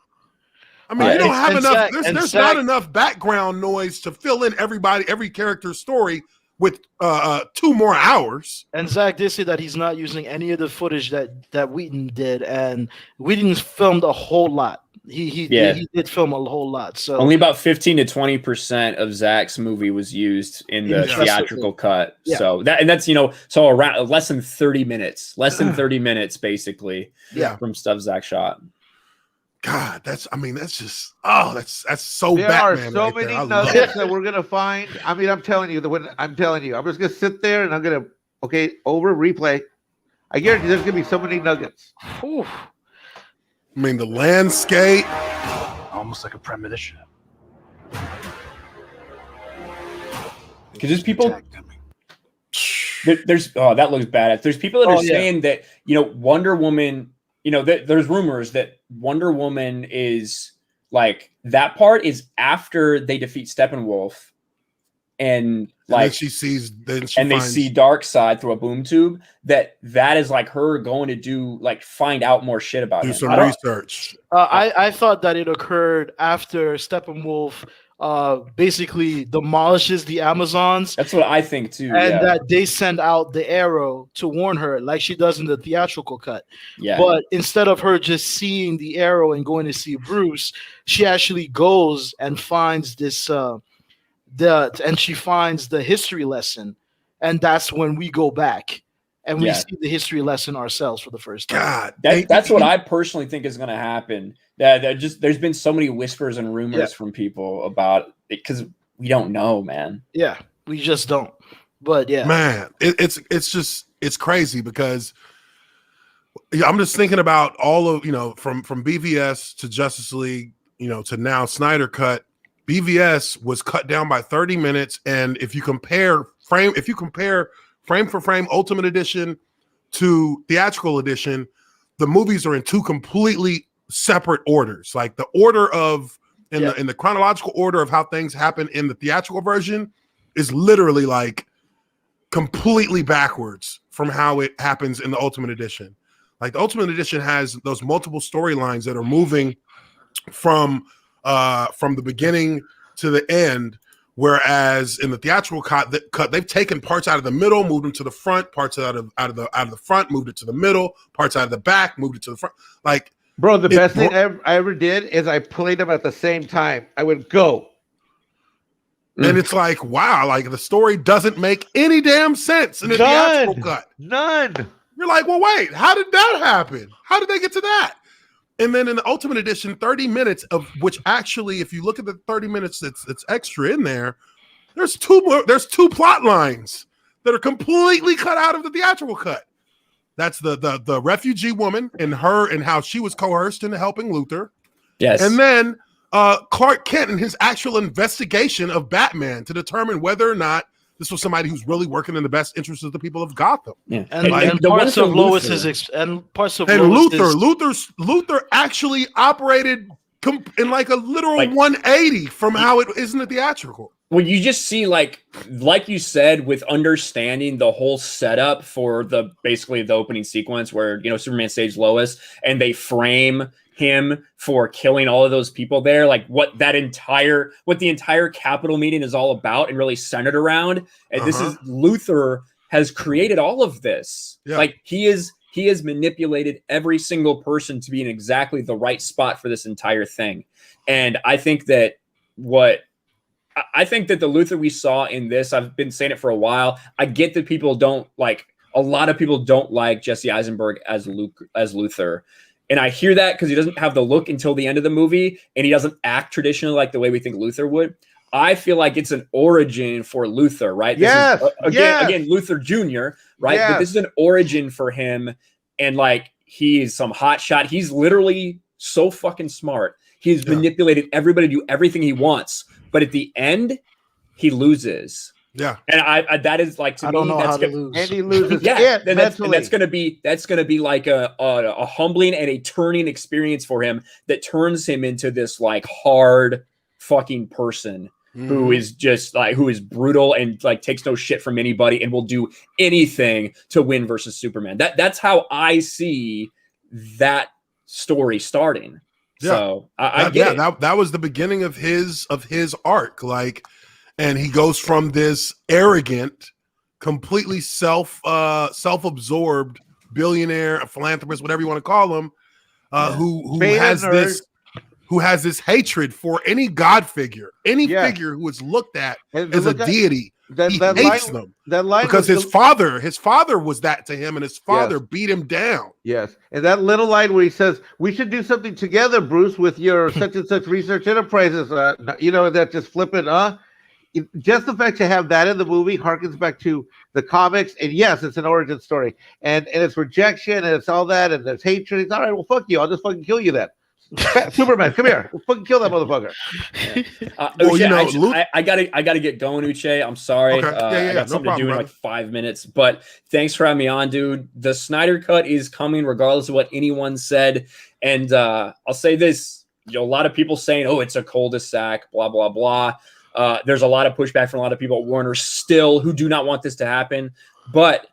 I mean, you don't And have enough. Zach- There's Zach- not enough background noise to fill in every character's story with 2 more hours. And Zach did say that he's not using any of the footage that Wheaton did, and Wheaton filmed a whole lot. He did film a whole lot. So only about 15 to 20% of Zach's movie was used in the Interesting. theatrical cut. Yeah. So that's so around less than 30 minutes, basically. Yeah. From stuff Zach shot. God, that's just so There Batman. are so right many there. I love nuggets it. that we're gonna find. I mean, I'm telling you, I'm just gonna sit there and I'm gonna over replay. I guarantee there's gonna be so many nuggets. Whew. I mean, the landscape. Almost like a premonition. Because there's people. Attacked him. There's that looks bad. There's people that are Yeah. saying that Wonder Woman. There's rumors that Wonder Woman is like that part is after they defeat Steppenwolf, and Like like she sees, then she and they finds, see Darkseid through a boom tube. That is like her going to do find out more shit about do him. some I don't- research. I thought that it occurred after Steppenwolf basically demolishes the Amazons, That's what I think too. and Yeah. that they send out the Arrow to warn her, like she does in the theatrical cut. Yeah. But instead of her just seeing the Arrow and going to see Bruce, she actually goes and finds this she finds the history lesson, and that's when we go back and we Yeah. see the history lesson ourselves for the first time. God, That's what I personally think is going to happen. There's been so many whispers and rumors from people about it because we don't know, man. Yeah, we just don't. But yeah, man, it's crazy because I'm just thinking about all of from BVS to Justice League, to now Snyder Cut. BVS was cut down by 30 minutes, and if you compare frame for frame Ultimate Edition to theatrical edition, the movies are in 2 completely separate orders. Like the order of in the chronological order of how things happen in the theatrical version is literally like completely backwards from how it happens in the Ultimate Edition. Like the Ultimate Edition has those multiple storylines that are moving from the beginning to the end, whereas in the theatrical cut they've taken parts out of the middle, moved them to the front, parts out of the front, moved it to the middle, parts out of the back, moved it to the front. Like, Bro, the best thing I ever did is I played them at the same time. I would go. and it's like, wow, like the story doesn't make any damn sense in the theatrical cut. None. You're like, well, wait, how did that happen? How did they get to that? And then in the Ultimate Edition, 30 minutes of which actually, if you look at the 30 minutes that's extra in there, there's 2 plot lines that are completely cut out of the theatrical cut. That's the refugee woman and how she was coerced into helping Luthor. Yes. And then Clark Kent and his actual investigation of Batman to determine whether or not this was somebody who's really working in the best interest of the people of Gotham. Yeah. and, Like, and the parts one of for Lois's Luthor- Luther actually operated in like a literal 180 from how it is in the theatrical. Well, you just see like you said, with understanding the whole setup for basically the opening sequence where Superman saves Lois and they frame him for killing all of those people there, like what the entire Capitol meeting is all about and really centered around. And this is Luthor has created all of this. Yeah. Like he has manipulated every single person to be in exactly the right spot for this entire thing. And I think that the Luthor we saw in this, I've been saying it for a while. I get that a lot of people don't like Jesse Eisenberg as Luthor. And I hear that because he doesn't have the look until the end of the movie, and he doesn't act traditionally like the way we think Luthor would. I feel like it's an origin for Luthor, right? Yes. Again, Luthor Jr., right? Yes. But this is an origin for him, and like he is some hot shot. He's literally so fucking smart. He's manipulated everybody to do everything he wants, but at the end, he loses. Yeah, and I that is like to I me don't know that's how to lose. And he loses and mentally. that's gonna be like a humbling and a turning experience for him that turns him into this like hard fucking person who is just like who is brutal and like takes no shit from anybody and will do anything to win versus Superman. That's how I see that story starting. Yeah. So I get it. That was the beginning of his arc. Like, and he goes from this arrogant, completely self-absorbed billionaire, a philanthropist, whatever you want to call him, who has this hatred for any god figure, any figure who is looked at as a deity. He hates them because his father was that to him, and his father beat him down. Yes, and that little line where he says, "We should do something together, Bruce, with your such and such research enterprises." That just flippant, just the fact to have that in the movie harkens back to the comics, and yes, it's an origin story, and it's rejection, and it's all that, and there's hatred. It's all right. Well, fuck you. I'll just fucking kill you then. Superman, come here. We'll fucking kill that motherfucker. Uche, I gotta get going, Uche. I'm sorry. Okay. I got something to do in like 5 minutes. But thanks for having me on, dude. The Snyder Cut is coming, regardless of what anyone said. And I'll say this: a lot of people saying, "Oh, it's a cul-de-sac," blah blah blah. There's a lot of pushback from a lot of people at Warner still who do not want this to happen, but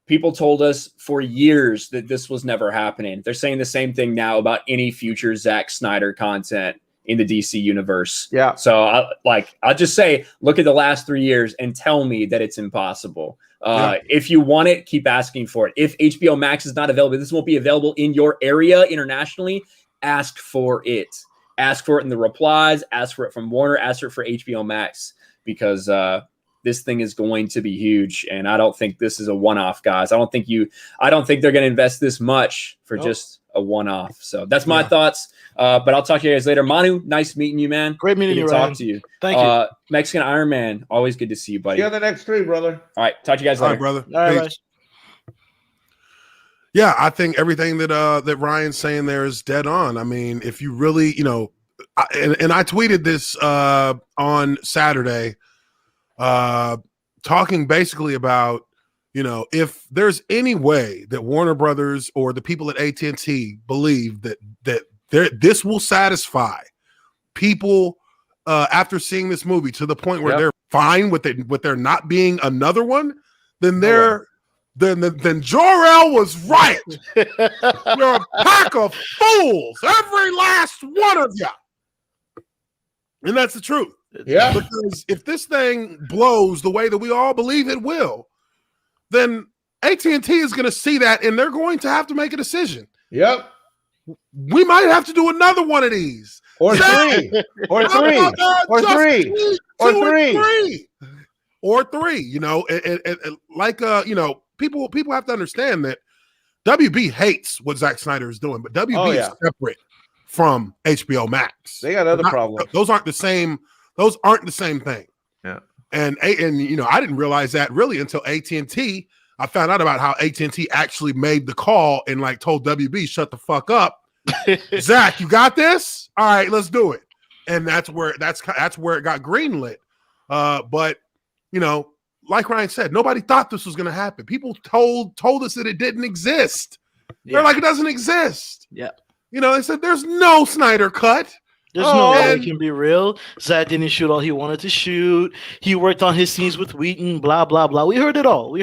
people told us for years that this was never happening. They're saying the same thing now about any future Zack Snyder content in the DC universe. Yeah. So I'll just say, look at the last 3 years and tell me that it's impossible. If you want it, keep asking for it. If HBO Max is not available, this won't be available in your area internationally. Ask for it. Ask for it in the replies. Ask for it from Warner. Ask for it for HBO Max, because this thing is going to be huge, and I don't think this is a one-off, guys. I don't think they're going to invest this much for just a one-off. So that's my thoughts. But I'll talk to you guys later. Manu, nice meeting you, man. Great meeting you, Talk Ryan. to you. Thank you. Mexican Iron Man, always good to see you, buddy. See you on the next stream, brother. All right, talk to you guys All later. right, brother. All right, Peace. guys. Yeah, I think everything that Ryan's saying there is dead on. I mean, if you really, and I tweeted this on Saturday, talking basically about, if there's any way that Warner Brothers or the people at AT&T believe that this will satisfy people after seeing this movie to the point where they're fine with there not being another one, then then Jor-El was right. You're a pack of fools, every last one of you. And that's the truth. Yeah. Because if this thing blows the way that we all believe it will, then AT&T is going to see that, and they're going to have to make a decision. Yep. We might have to do another one of these. Or three. Or three. Or three. Or three. Or three. People have to understand that WB hates what Zack Snyder is doing, but WB is separate from HBO Max. They got other problems. Those aren't the same. Those aren't the same thing. Yeah. And I didn't realize that really until AT&T. I found out about how AT&T actually made the call and told WB, shut the fuck up. Zach, you got this? All right, let's do it. And that's where it got greenlit. But like Ryan said, nobody thought this was going to happen. People told us that it didn't exist. They're like, it doesn't exist. Yeah. They said there's no Snyder cut. There's no way it can be real. Zack didn't shoot all he wanted to shoot. He worked on his scenes with Wheaton, blah, blah, blah. We heard it all.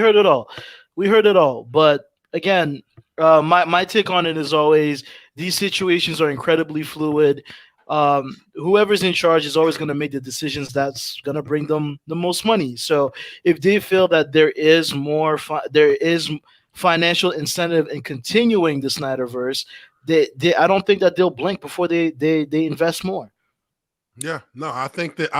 But again, my take on it is always these situations are incredibly fluid. Whoever's in charge is always going to make the decisions that's going to bring them the most money. So if they feel that there is financial incentive in continuing the Snyderverse, I don't think that they'll blink before they invest more. Yeah, no, I think that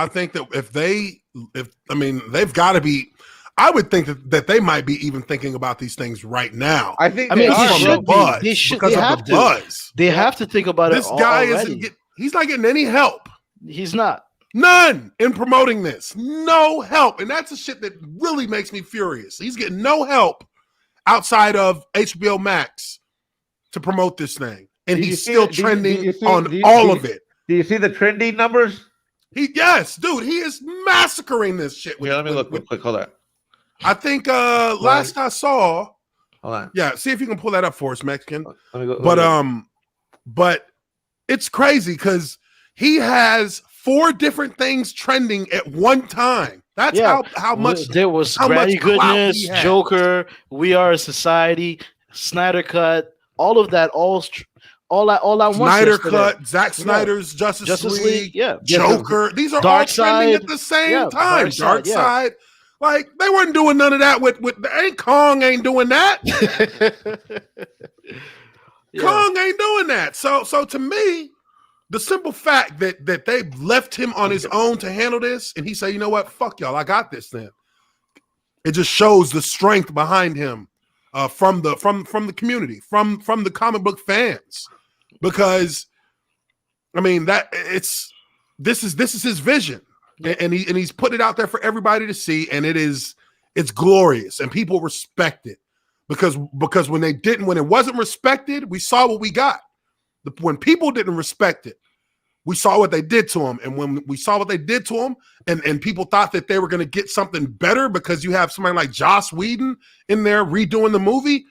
they've got to be. I would think that they might be even thinking about these things right now. I think they should be. Because of the buzz. They have to think about this it. This guy he's not getting any help. He's not. None in promoting this. No help, and that's the shit that really makes me furious. He's getting no help outside of HBO Max to promote this thing, and he's still trending on all of it. Do you see the trending numbers? Yes, dude, he is massacring this shit. Here, let me look real quick. Hold on. I think last I saw. Hold on. Yeah, see if you can pull that up for us, Mexican. Let me go. But it's crazy because he has 4 different things trending at one time. That's how much there was Granny Goodness, Joker, We Are a Society, Snydercut, all of that, all at once. Snydercut, Zack Snyder's Justice League, Joker. These are all trending at the same time. Dark Side. Like they weren't doing none of that with Kong ain't doing that. Kong ain't doing that. So to me, the simple fact that they left him on his own to handle this, and he said, you know what, fuck y'all, I got this then. It just shows the strength behind him from the community, from the comic book fans. Because I mean this is his vision. And he's put it out there for everybody to see, and it's glorious, and people respect it because when it wasn't respected, we saw what we got. When people didn't respect it, we saw what they did to him, and when we saw what they did to him, and people thought that they were going to get something better because you have somebody like Joss Whedon in there redoing the movie,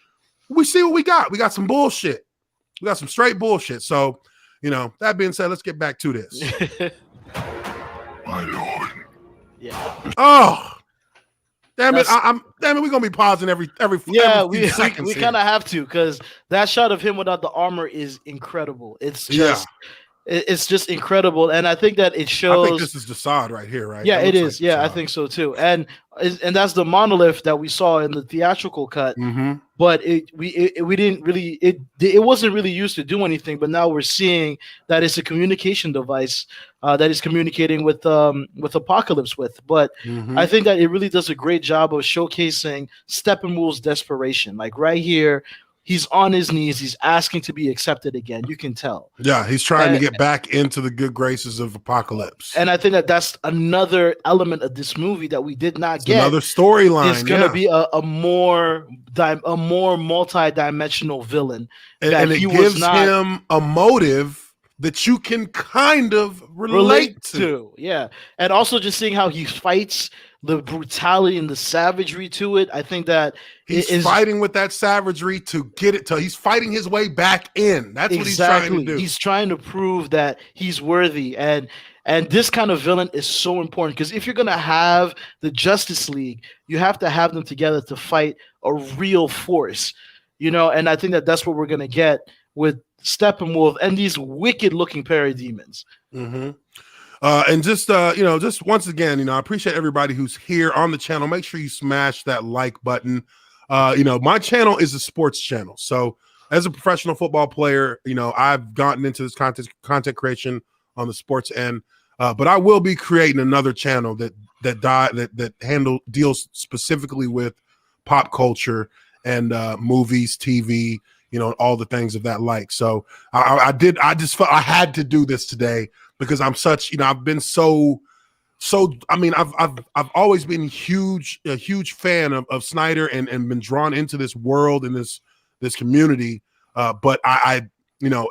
we see what we got. We got some bullshit. We got some straight bullshit. So, that being said, let's get back to this. My Lord. Yeah. Oh, damn it! Damn it! We're gonna be pausing every we kind of have to because that shot of him without the armor is incredible. It's just incredible, and I think that it shows. I think this is Desaad right here, right? Yeah, it is. I think so too. And that's the monolith that we saw in the theatrical cut. Mm-hmm. But we didn't really it wasn't really used to do anything. But now we're seeing that it's a communication device that is communicating with Apocalypse with. But I think that it really does a great job of showcasing Steppenwolf's desperation. Like right here, he's on his knees. He's asking to be accepted again. You can tell. Yeah, he's trying to get back into the good graces of Apocalypse. And I think that that's another element of this movie that we did not get. Another storyline. It's going to be a more multi-dimensional villain. And it gives him a motive that you can kind of relate to. Yeah. And also just seeing how he fights, the brutality and the savagery to it. I think that he's fighting with that savagery to get it to. He's fighting his way back in. That's what he's trying to do. He's trying to prove that he's worthy. And this kind of villain is so important because if you're going to have the Justice League, you have to have them together to fight a real force, and I think that that's what we're going to get with Steppenwolf and these wicked-looking parademons. Mm-hmm. And just once again, I appreciate everybody who's here on the channel. Make sure you smash that like button. My channel is a sports channel. So as a professional football player, I've gotten into this content creation on the sports end. But I will be creating another channel that deals specifically with pop culture and movies, TV, all the things of that like. So I just felt I had to do this today because I'm such, I've been I've always been a huge fan of Snyder and been drawn into this world and this community. But I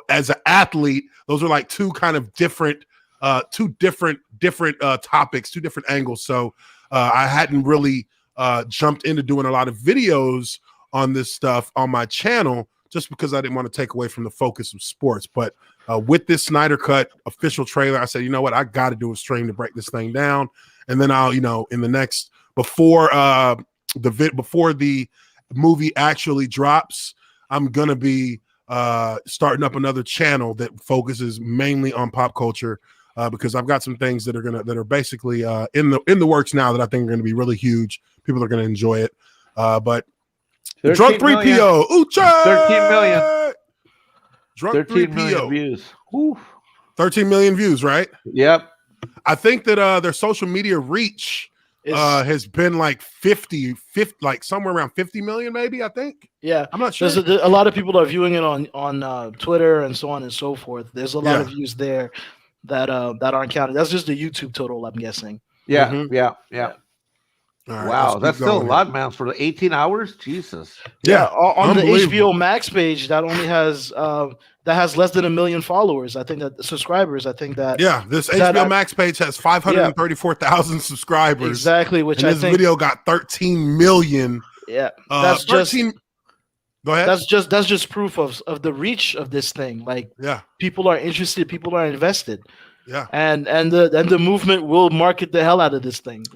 as an athlete, those are like two kind of different topics, two different angles. So I hadn't really jumped into doing a lot of videos on this stuff on my channel just because I didn't want to take away from the focus of sports. But with this Snydercut official trailer, I said, you know what, I got to do a stream to break this thing down. And then I'll, in the next, before the movie actually drops, I'm going to be starting up another channel that focuses mainly on pop culture because I've got some things that are basically in the works now that I think are going to be really huge. People are going to enjoy it. But Drunk 3PO, Ucha! 13 million. Drunk 13 3PO. million views. Whew. 13 million views, right? Yep. I think that their social media reach has been like 50, like somewhere around 50 million, maybe, I think. Yeah. I'm not sure. There's a lot of people are viewing it on Twitter and so on and so forth. There's a lot of views there that aren't counted. That's just the YouTube total, I'm guessing. Yeah. Mm-hmm. Yeah. Right, wow, that's still a lot, man, for the 18 hours. Jesus. Yeah, on the HBO Max page, that only has that has less than 1 million followers. I think that subscribers. I think that this HBO Max page has 534,000 subscribers. Exactly, which and I this think video got 13 million. Yeah, that's 13. Go ahead. That's just proof of the reach of this thing. Like, people are interested, people are invested. Yeah, and the movement will market the hell out of this thing.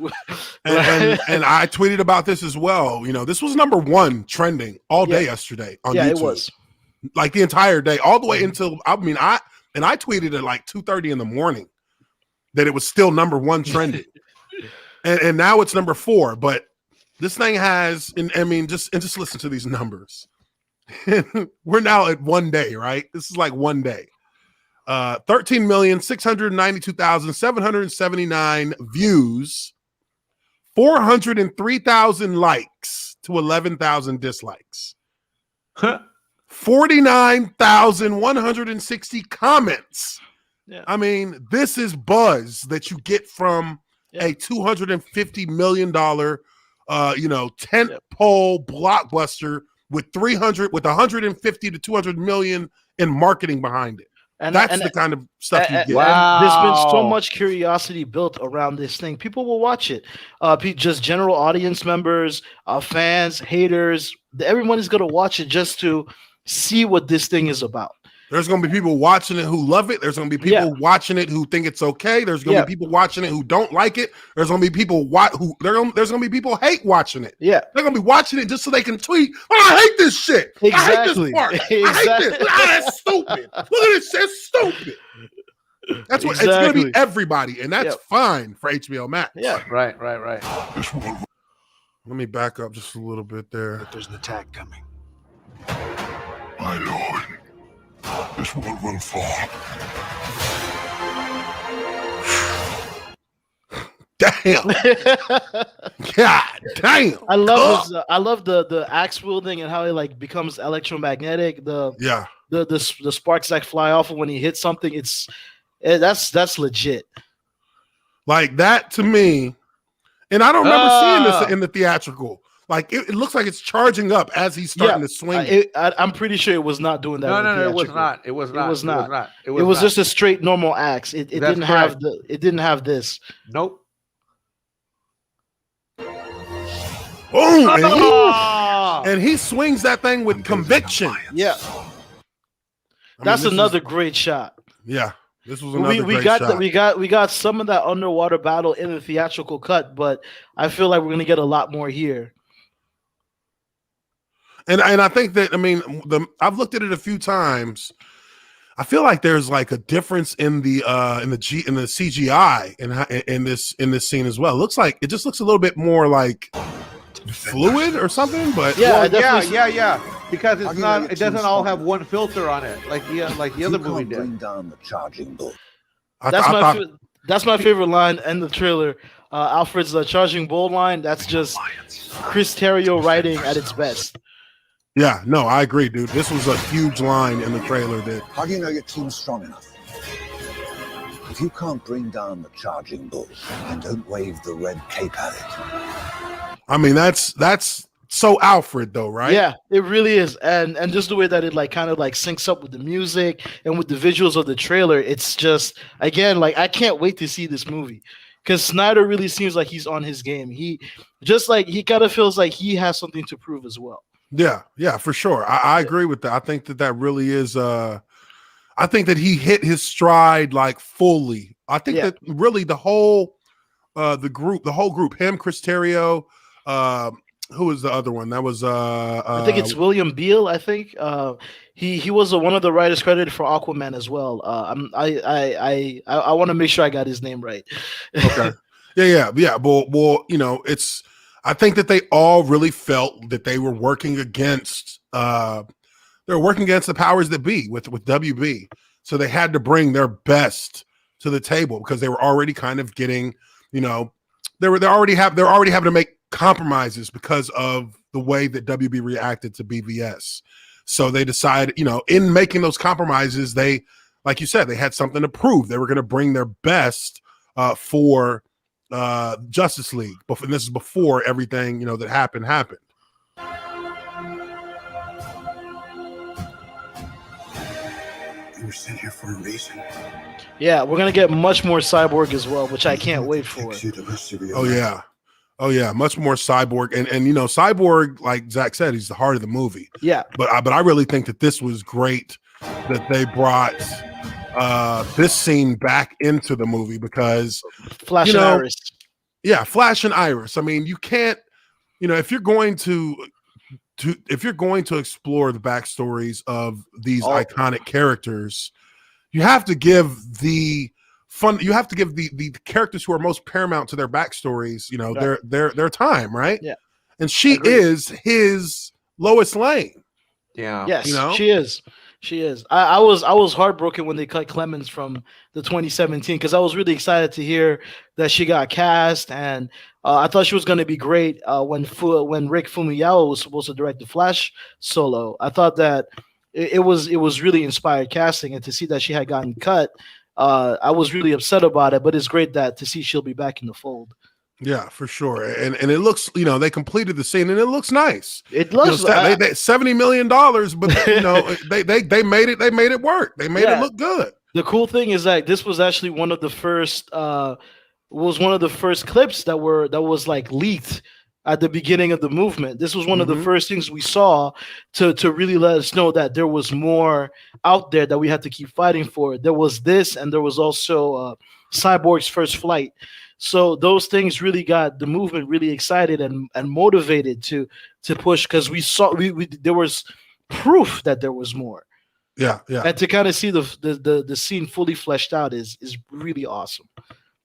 and I tweeted about this as well. You know, this was #1 trending all day yesterday on YouTube. It was like the entire day, all the way until I tweeted at like 2:30 in the morning that it was still #1 trending, and now it's #4. But this thing has, and I mean, just listen to these numbers. We're now at 1 day, right? This is like 1 day. 13,692,779 views, 403,000 likes to 11,000 dislikes, 49,160 comments. Yeah. I mean, this is buzz that you get from a $250 million, tent pole blockbuster with 150 to 200 million in marketing behind it. And that's the kind of stuff you get. Wow. There's been so much curiosity built around this thing. People will watch it. Just general audience members, fans, haters. Everyone is going to watch it just to see what this thing is about. There's going to be people watching it who love it. There's going to be people watching it who think it's okay. There's going to be people watching it who don't like it. There's going to be people there's going to be people hate watching it. Yeah, they're going to be watching it just so they can tweet, "Oh, I hate this shit. Exactly. I hate this part. I hate this. That's stupid. Look at this. It's stupid." That's what it's going to be. Everybody, and that's fine for HBO Max. Yeah, right. Let me back up just a little bit there. But there's an attack coming. My lord. This world will fall. Damn. God damn. I love I love the axe wielding and how it like becomes electromagnetic. The sparks that fly off when he hits something. That's legit. Like that to me, and I don't remember seeing this in the theatrical. Like it looks like it's charging up as he's starting to swing. I'm pretty sure it was not doing that. No, it was not. It was not. It was just a straight normal axe. It didn't have this. Nope. Boom! And he swings that thing with conviction. Yeah, that's another great shot. Yeah, this was another great shot. We got some of that underwater battle in the theatrical cut, but I feel like we're gonna get a lot more here. And I think that I've looked at it a few times. I feel like there's like a difference in the CGI in this scene as well. It just looks a little bit more like fluid or something. But yeah, because it's not. It doesn't all have one filter on it like the other movie did. Bring down the charging bull. That's my favorite line in the trailer. Alfred's charging bull line. That's just Chris Terrio writing at its best. Yeah, no, I agree, dude. This was a huge line in the trailer. How do you know your team's strong enough? If you can't bring down the charging bull, then don't wave the red cape at it. I mean, that's so Alfred, though, right? Yeah, it really is, and just the way that it like kind of like syncs up with the music and with the visuals of the trailer. It's just again like I can't wait to see this movie because Snyder really seems like he's on his game. He kind of feels like he has something to prove as well. Yeah, for sure. I agree with that. I think that really is. I think that he hit his stride like fully. I think that really the whole group, him, Chris Terrio, who was the other one? That was I think it's William Beal. I think he was one of the writers credited for Aquaman as well. I want to make sure I got his name right. Okay. Yeah. Well, it's. I think that they all really felt that they were working against the powers that be with WB. So they had to bring their best to the table because they were already kind of getting, they're already having to make compromises because of the way that WB reacted to BVS. So they decided, in making those compromises, they, like you said, they had something to prove. They were going to bring their best for Justice League, and this is before everything that happened. We were sent here for a reason. Yeah, we're gonna get much more Cyborg as well, which I can't wait for. Oh yeah. Oh yeah, much more Cyborg, and you know, Cyborg, like Zach said, he's the heart of the movie. Yeah, but I really think that this was great that they brought this scene back into the movie because Flash and Iris. Yeah, Flash and Iris. I mean, you can't, you know, if you're going to explore the backstories of these iconic characters, you have to give the characters who are most paramount to their backstories, you know, their time, right? Yeah. And she is his Lois Lane. Yeah. Yes, you know? she is. She is. I was heartbroken when they cut Clemens from the 2017 because I was really excited to hear that she got cast, and I thought she was going to be great when Rick Fumuyawa was supposed to direct the Flash solo. I thought that it was really inspired casting, and to see that she had gotten cut, I was really upset about it. But it's great to see she'll be back in the fold. Yeah, for sure. And it looks, you know, they completed the scene and it looks nice. It looks, you know, they $70 million, but you know, they made it work. They made it look good. The cool thing is that this was actually one of the first clips that was like leaked at the beginning of the movement. This was one of the first things we saw to really let us know that there was more out there that we had to keep fighting for. There was this, and there was also Cyborg's first flight. So those things really got the movement really excited and motivated to push, because we saw there was proof that there was more. Yeah. And to kind of see the scene fully fleshed out is really awesome.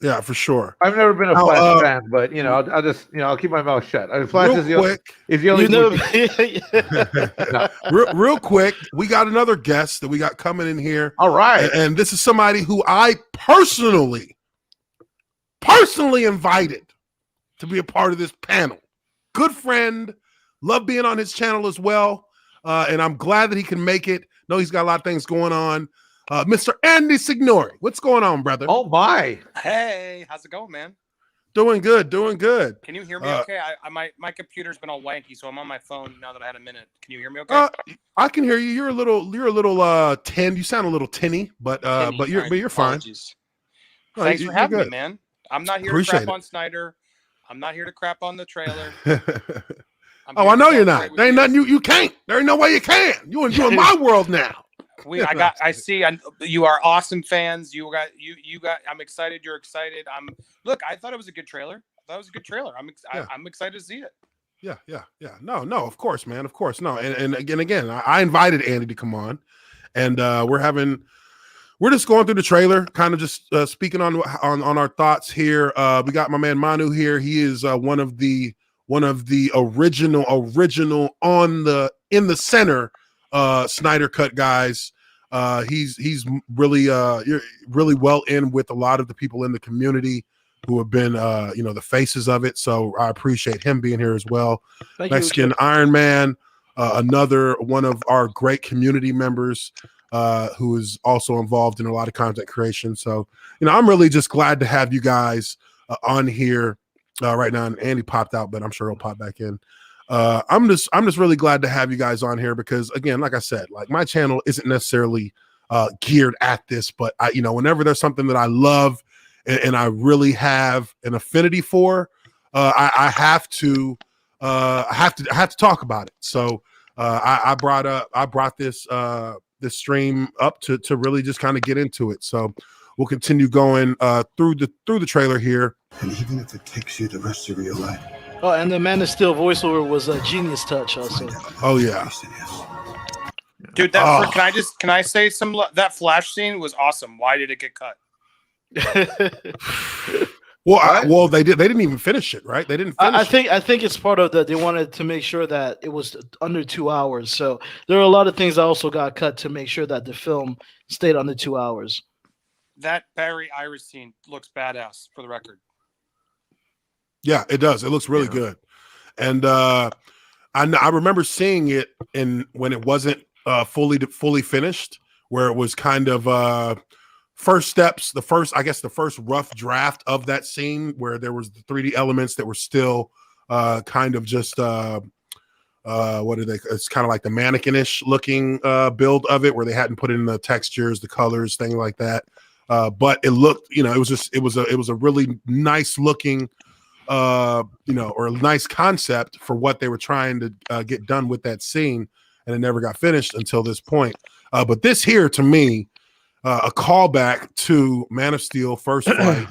Yeah, for sure. I've never been a Flash fan, but you know, I'll just, you know, I'll keep my mouth shut. I mean, Flash is the only. Real quick, we got another guest that we got coming in here. All right, and this is somebody who I personally invited to be a part of this panel. Good friend, love being on his channel as well, and I'm glad that he can make it. Know he's got a lot of things going on. Mr. Andy Signori, what's going on, brother? Oh my! Hey, how's it going, man? Doing good. Can you hear me okay? My computer's been all wanky, so I'm on my phone now that I had a minute. Can you hear me okay? I can hear you. You're a little tin. You sound a little tinny, but you're fine. No, Thanks for having me, man. I'm not here to crap on Snyder. I'm not here to crap on the trailer. I know you're not. There ain't nothing you can't. There ain't no way you can. You in my world now. I see. You are awesome fans. You got. I'm excited. You're excited. Look, I thought it was a good trailer. I'm excited to see it. Yeah. No. Of course, man. Of course. No. And again, I invited Andy to come on, and we're just going through the trailer, kind of just speaking on our thoughts here. We got my man Manu here. He is one of the original in the center Snydercut guys. He's really really well in with a lot of the people in the community who have been the faces of it. So I appreciate him being here as well. Mexican Iron Man, another one of our great community members who is also involved in a lot of content creation. So I'm really just glad to have you guys on here right now. And Andy popped out, but I'm sure he'll pop back in. I'm just really glad to have you guys on here because, again, like I said, like my channel isn't necessarily geared at this, but whenever there's something that I love and I really have an affinity for, I have to talk about it. So I brought this stream up to really just kind of get into it. So we'll continue going through the trailer here. And even if it takes you the rest of your life. Oh, and the Man of Steel voiceover was a genius touch also. Oh yeah. Dude, can I say that Flash scene was awesome. Why did it get cut? Well, they didn't even finish it, right? They didn't finish I think it's part of that. They wanted to make sure that it was under 2 hours. So there are a lot of things that also got cut to make sure that the film stayed under 2 hours. That Barry Iris scene looks badass, for the record. Yeah, it does. It looks really good. And I remember seeing it when it wasn't fully finished, where it was kind of first steps, the first rough draft of that scene where there was the 3D elements that were still kind of just what are they? It's kind of like the mannequin-ish looking build of it, where they hadn't put in the textures, the colors, thing like that. But it looked, it was a really nice looking, or a nice concept for what they were trying to get done with that scene, and it never got finished until this point. But this here, to me, a callback to Man of Steel First Flight.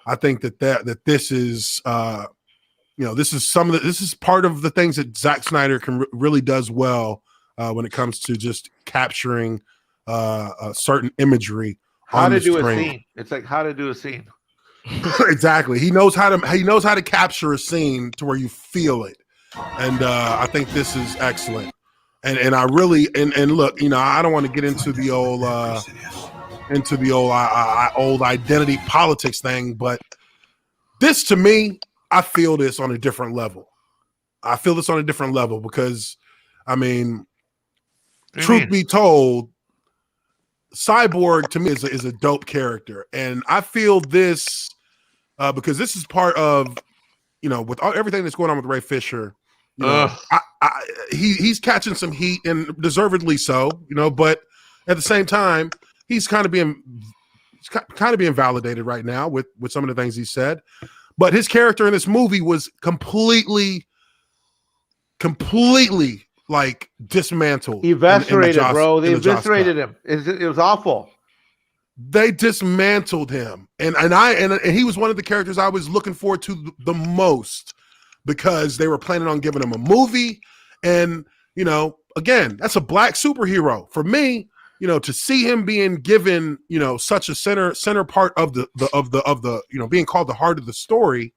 I think that this is this is part of the things that Zack Snyder really does well when it comes to just capturing a certain imagery. How on to the do screen. a scene. It's like how to do a scene. Exactly. He knows how to capture a scene to where you feel it. And I think this is excellent. And I really and look, I don't want to get into the old old identity politics thing, but this, to me, I feel this on a different level. Because, I mean, truth be told, Cyborg to me is a dope character, and I feel this because this is part of with everything that's going on with Ray Fisher. He's catching some heat, and deservedly so. But at the same time, he's kind of being validated right now with some of the things he said. But his character in this movie was completely like dismantled, eviscerated, bro. They eviscerated him. It was awful. They dismantled him, and he was one of the characters I was looking forward to the most, because they were planning on giving him a movie, and again, that's a black superhero. For me, to see him being given such a center part of the being called the heart of the story.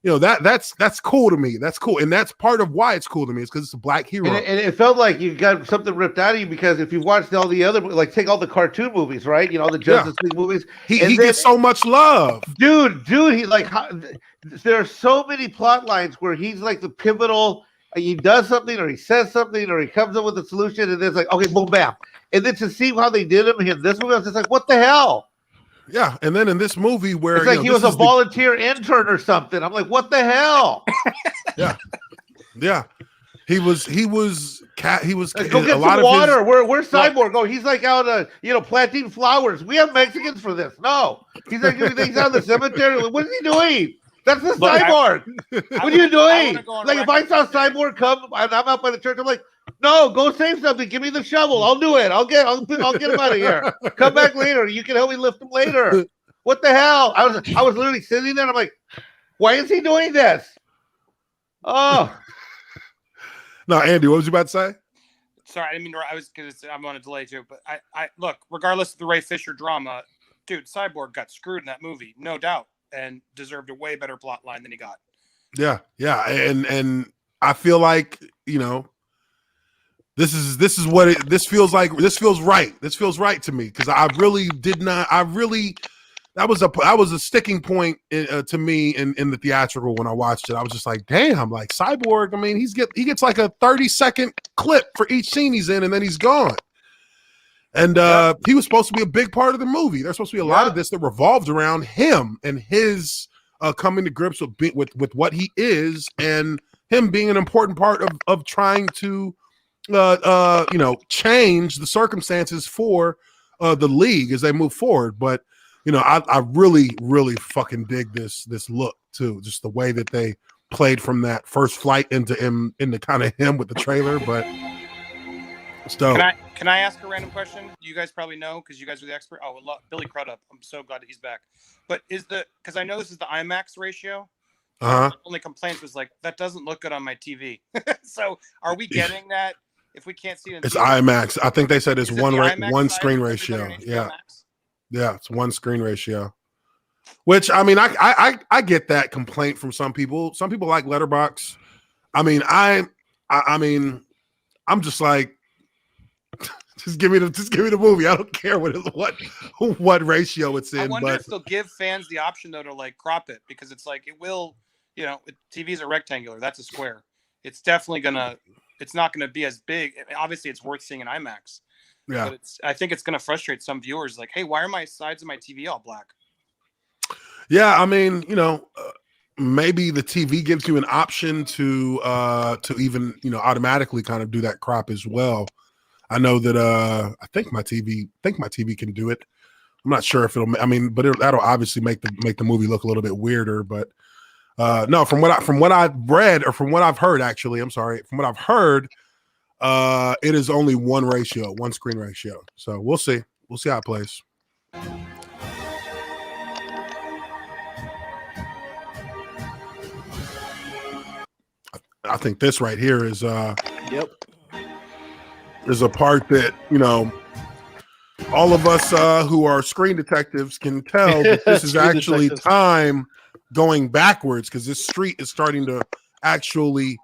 That's cool to me. That's cool. And that's part of why it's cool to me, is because it's a black hero. And it felt like you got something ripped out of you, because if you watched all the other, like, take all the cartoon movies, right? The Justice League movies. He gets so much love. Dude, he there are so many plot lines where he's like the pivotal, he does something, or he says something, or he comes up with a solution, and it's like, okay, boom, bam. And then to see how they did him in this movie, I was just like, what the hell? Yeah, and then in this movie where it's like he was a volunteer intern or something. I'm like, what the hell? Yeah. He was Let's go get some water. Where's Cyborg? Oh, he's like out planting flowers. We have Mexicans for this. No. He's like doing things out in the cemetery. What is he doing? That's the Cyborg. What are you doing? Like, if I saw Cyborg come and I'm out by the church, I'm like, no, go save something. Give me the shovel. I'll do it. I'll get him out of here. Come back later. You can help me lift him later. What the hell? I was literally sitting there, and I'm like, why is he doing this? Oh. No, Andy, what was you about to say? Sorry, I didn't mean to. I'm on a delay too. But I look, regardless of the Ray Fisher drama, dude, Cyborg got screwed in that movie, no doubt, and deserved a way better plot line than he got. Yeah, and I feel like this is what this feels like. This feels right. This feels right to me, because I really did not. That was a sticking point to me in the theatrical when I watched it. I was just like, damn, like Cyborg. I mean, he gets like a 30-second clip for each scene he's in, and then he's gone. And he was supposed to be a big part of the movie. There's supposed to be a lot of this that revolved around him and his coming to grips with what he is, and him being an important part of trying to change the circumstances for the league as they move forward. But I really, really fucking dig this look too. Just the way that they played from that first flight into kind of him with the trailer. But it's dope. Can I ask a random question? You guys probably know, because you guys are the expert. Oh, Billy Crudup. I'm so glad that he's back. But because I know this is the IMAX ratio. The only complaint was like, that doesn't look good on my TV. So are we getting that if we can't see it? It's IMAX. I think they said it's one screen ratio. Yeah. Yeah, it's one screen ratio. Which, I mean, I get that complaint from some people. Some people like Letterboxd. I mean, I'm just like, just give me the movie. I don't care what ratio it's in. I wonder if they'll give fans the option though to like crop it, because it's like it will, TVs are rectangular. That's a square. It's definitely it's not gonna be as big. Obviously, it's worth seeing in IMAX. Yeah, but I think it's going to frustrate some viewers. Like, hey, why are my sides of my TV all black? Yeah, I mean, maybe the TV gives you an option to even automatically kind of do that crop as well. I know that I think my TV can do it. I'm not sure if it'll. I mean, but that'll obviously make the movie look a little bit weirder. But no, from what I've read or from what I've heard, actually, I'm sorry, from what I've heard, it is only one screen ratio. So we'll see. We'll see how it plays. I think this right here is is a part that all of us who are screen detectives can tell that this is actually time going backwards, because this street is starting to actually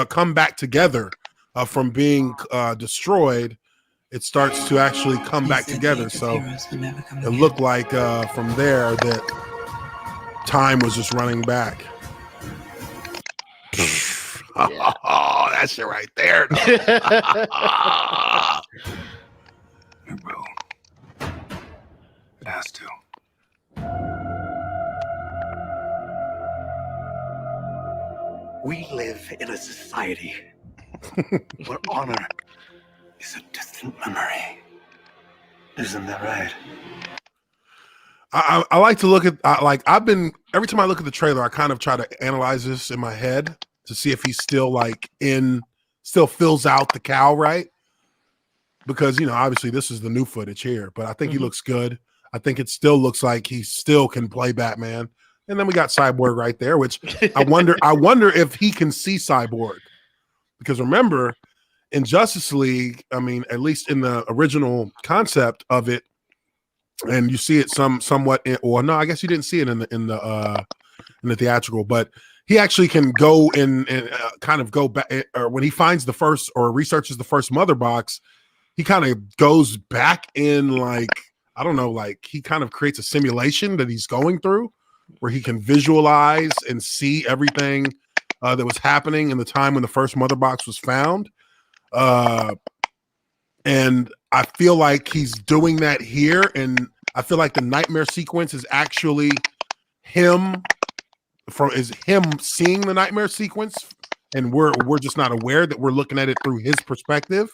come back together from being destroyed. It starts to actually come back together. So it looked like from there that time was just running back. Yeah. Oh, that shit right there. It will. It has to. We live in a society where honor is a distant memory. Isn't that right? I like to look at every time I look at the trailer, I kind of try to analyze this in my head to see if he's still still fills out the cow right, because obviously this is the new footage here, but I think he looks good. I think it still looks like he still can play Batman. And then we got Cyborg right there, which I wonder if he can see Cyborg, because remember in Justice League, I mean, at least in the original concept of it, and you see it somewhat no, I guess you didn't see it in the theatrical, but he actually can go and kind of go back, or when he finds the first or researches the first mother box, he kind of goes back in, I don't know, he kind of creates a simulation that he's going through where he can visualize and see everything that was happening in the time when the first mother box was found. And I feel like he's doing that here, and I feel like the nightmare sequence is actually him seeing the nightmare sequence, and we're just not aware that we're looking at it through his perspective.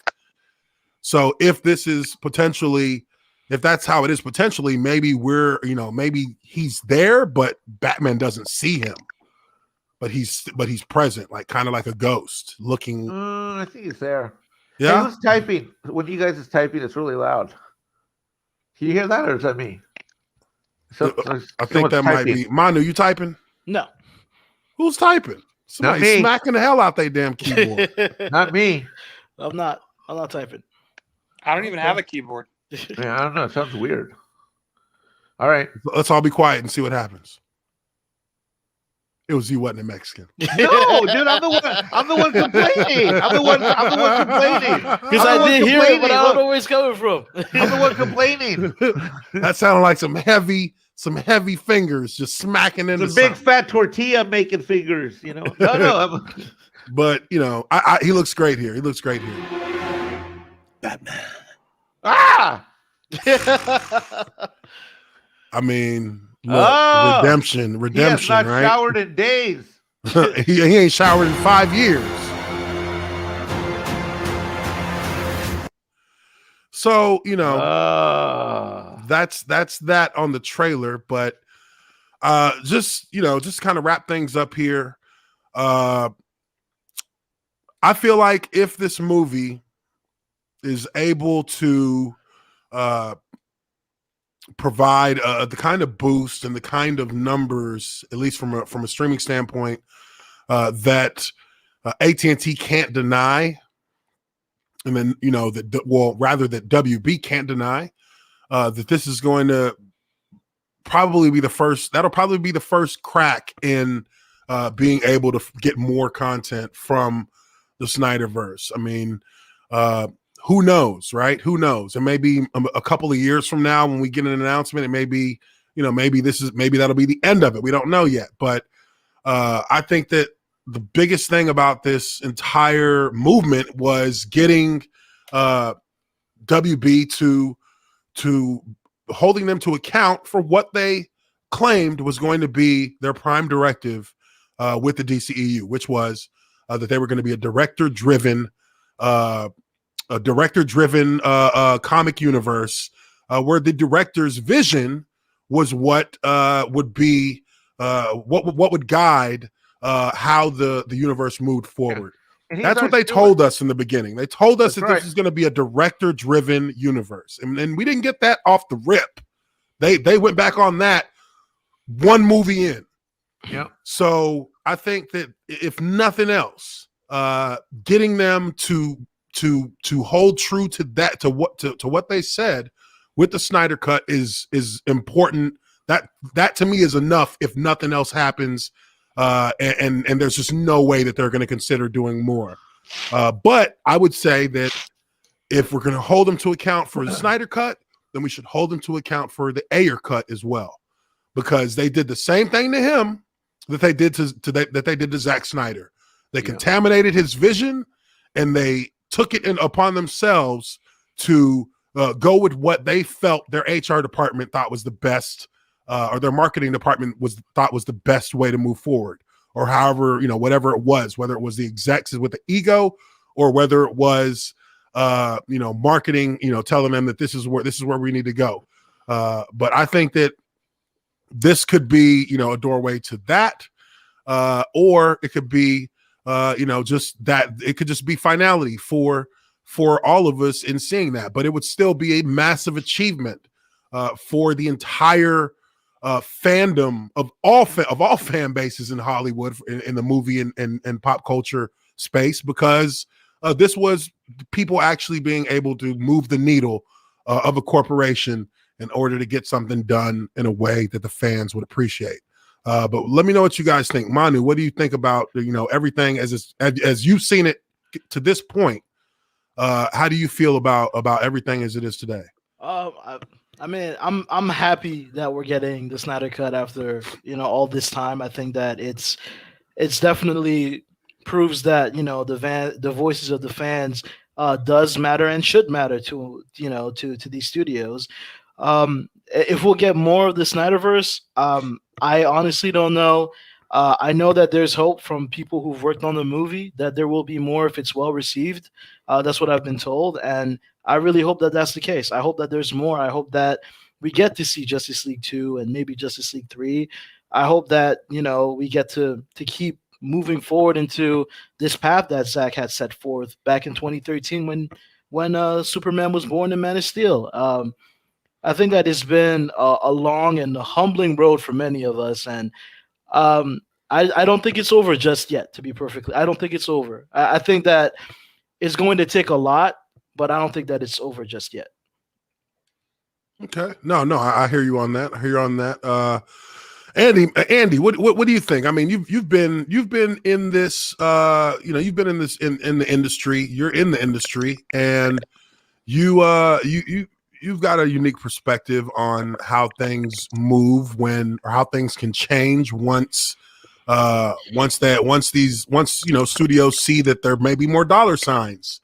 So if this is potentially, if that's how it is potentially, maybe maybe he's there, but Batman doesn't see him, but he's present, kind of like a ghost looking. I think he's there. Yeah. Hey, who's typing? When you guys is typing, it's really loud. Can you hear that, or is that me? I think that might be Manu. You typing? No. Who's typing? Somebody smacking the hell out their damn keyboard. Not me. I'm not typing. I don't even have a keyboard. Yeah, I don't know. It sounds weird. All right. Let's all be quiet and see what happens. It was you, wasn't a Mexican. No, dude, I'm the one complaining. I'm the one complaining. Because I did hear it, but I don't know where it's coming from. I'm the one complaining. That sounded like some heavy fingers just smacking into the big fat tortilla making fingers, No. But he looks great here. He looks great here. Batman. Ah! I mean, look, redemption. He has not showered in days. he ain't showered in 5 years. So that's that on the trailer. But just kind of wrap things up here. I feel like if this movie is able to provide the kind of boost and the kind of numbers, at least from a streaming standpoint, that AT&T can't deny, and then that WB can't deny, that this is going to probably be the first. That'll probably be the first crack in being able to get more content from the Snyderverse. I mean, who knows, right? Who knows? And maybe a couple of years from now, when we get an announcement, it may be, maybe that'll be the end of it. We don't know yet. But I think that the biggest thing about this entire movement was getting WB to holding them to account for what they claimed was going to be their prime directive with the DCEU, which was that they were going to be a director-driven comic universe where the director's vision was what would be what would guide how the universe moved forward. That's what they told us in the beginning. They told us that this is going to be a director-driven universe, and we didn't get that off the rip. They went back on that one movie in. Yeah. So I think that if nothing else, getting them to hold true to that, to what they said with the Snyder Cut is important. That to me is enough. If nothing else happens, and there's just no way that they're going to consider doing more. But I would say that if we're going to hold them to account for the Snyder Cut, then we should hold them to account for the Ayer Cut as well, because they did the same thing to him that they did to Zack Snyder. They contaminated his vision, and they took it upon themselves to go with what they felt their HR department thought was the best, or their marketing department thought was the best way to move forward, or however, whatever it was, whether it was the execs with the ego, or whether it was marketing, telling them that this is where we need to go. But I think that this could be, a doorway to that, or it could be, just that it could just be finality for all of us in seeing that. But it would still be a massive achievement for the entire fandom of all fan bases in Hollywood, in the movie and pop culture space, because this was people actually being able to move the needle of a corporation in order to get something done in a way that the fans would appreciate. But let me know what you guys think. Manu, what do you think about everything as you've seen it to this point? How do you feel about everything as it is today? I mean, I'm happy that we're getting the Snyder Cut after all this time. I think that it's definitely proves that the voices of the fans does matter and should matter to these studios. If we'll get more of the Snyderverse, I honestly don't know. I know that there's hope from people who've worked on the movie that there will be more if it's well received. That's what I've been told, and I really hope that that's the case. I hope that there's more. I hope that we get to see Justice League 2 and maybe Justice League 3. I hope that we get to keep moving forward into this path that Zack had set forth back in 2013 when Superman was born in Man of Steel. I think that it's been a long and a humbling road for many of us, and I don't think it's over just yet. To be perfectly, I don't think it's over. I think that it's going to take a lot, but I don't think that it's over just yet. Okay, no, I hear you on that. Andy, what do you think? I mean, you've been in this, you've been in this in the industry. You're in the industry, and you've got a unique perspective on how things move or how things can change once studios see that there may be more dollar signs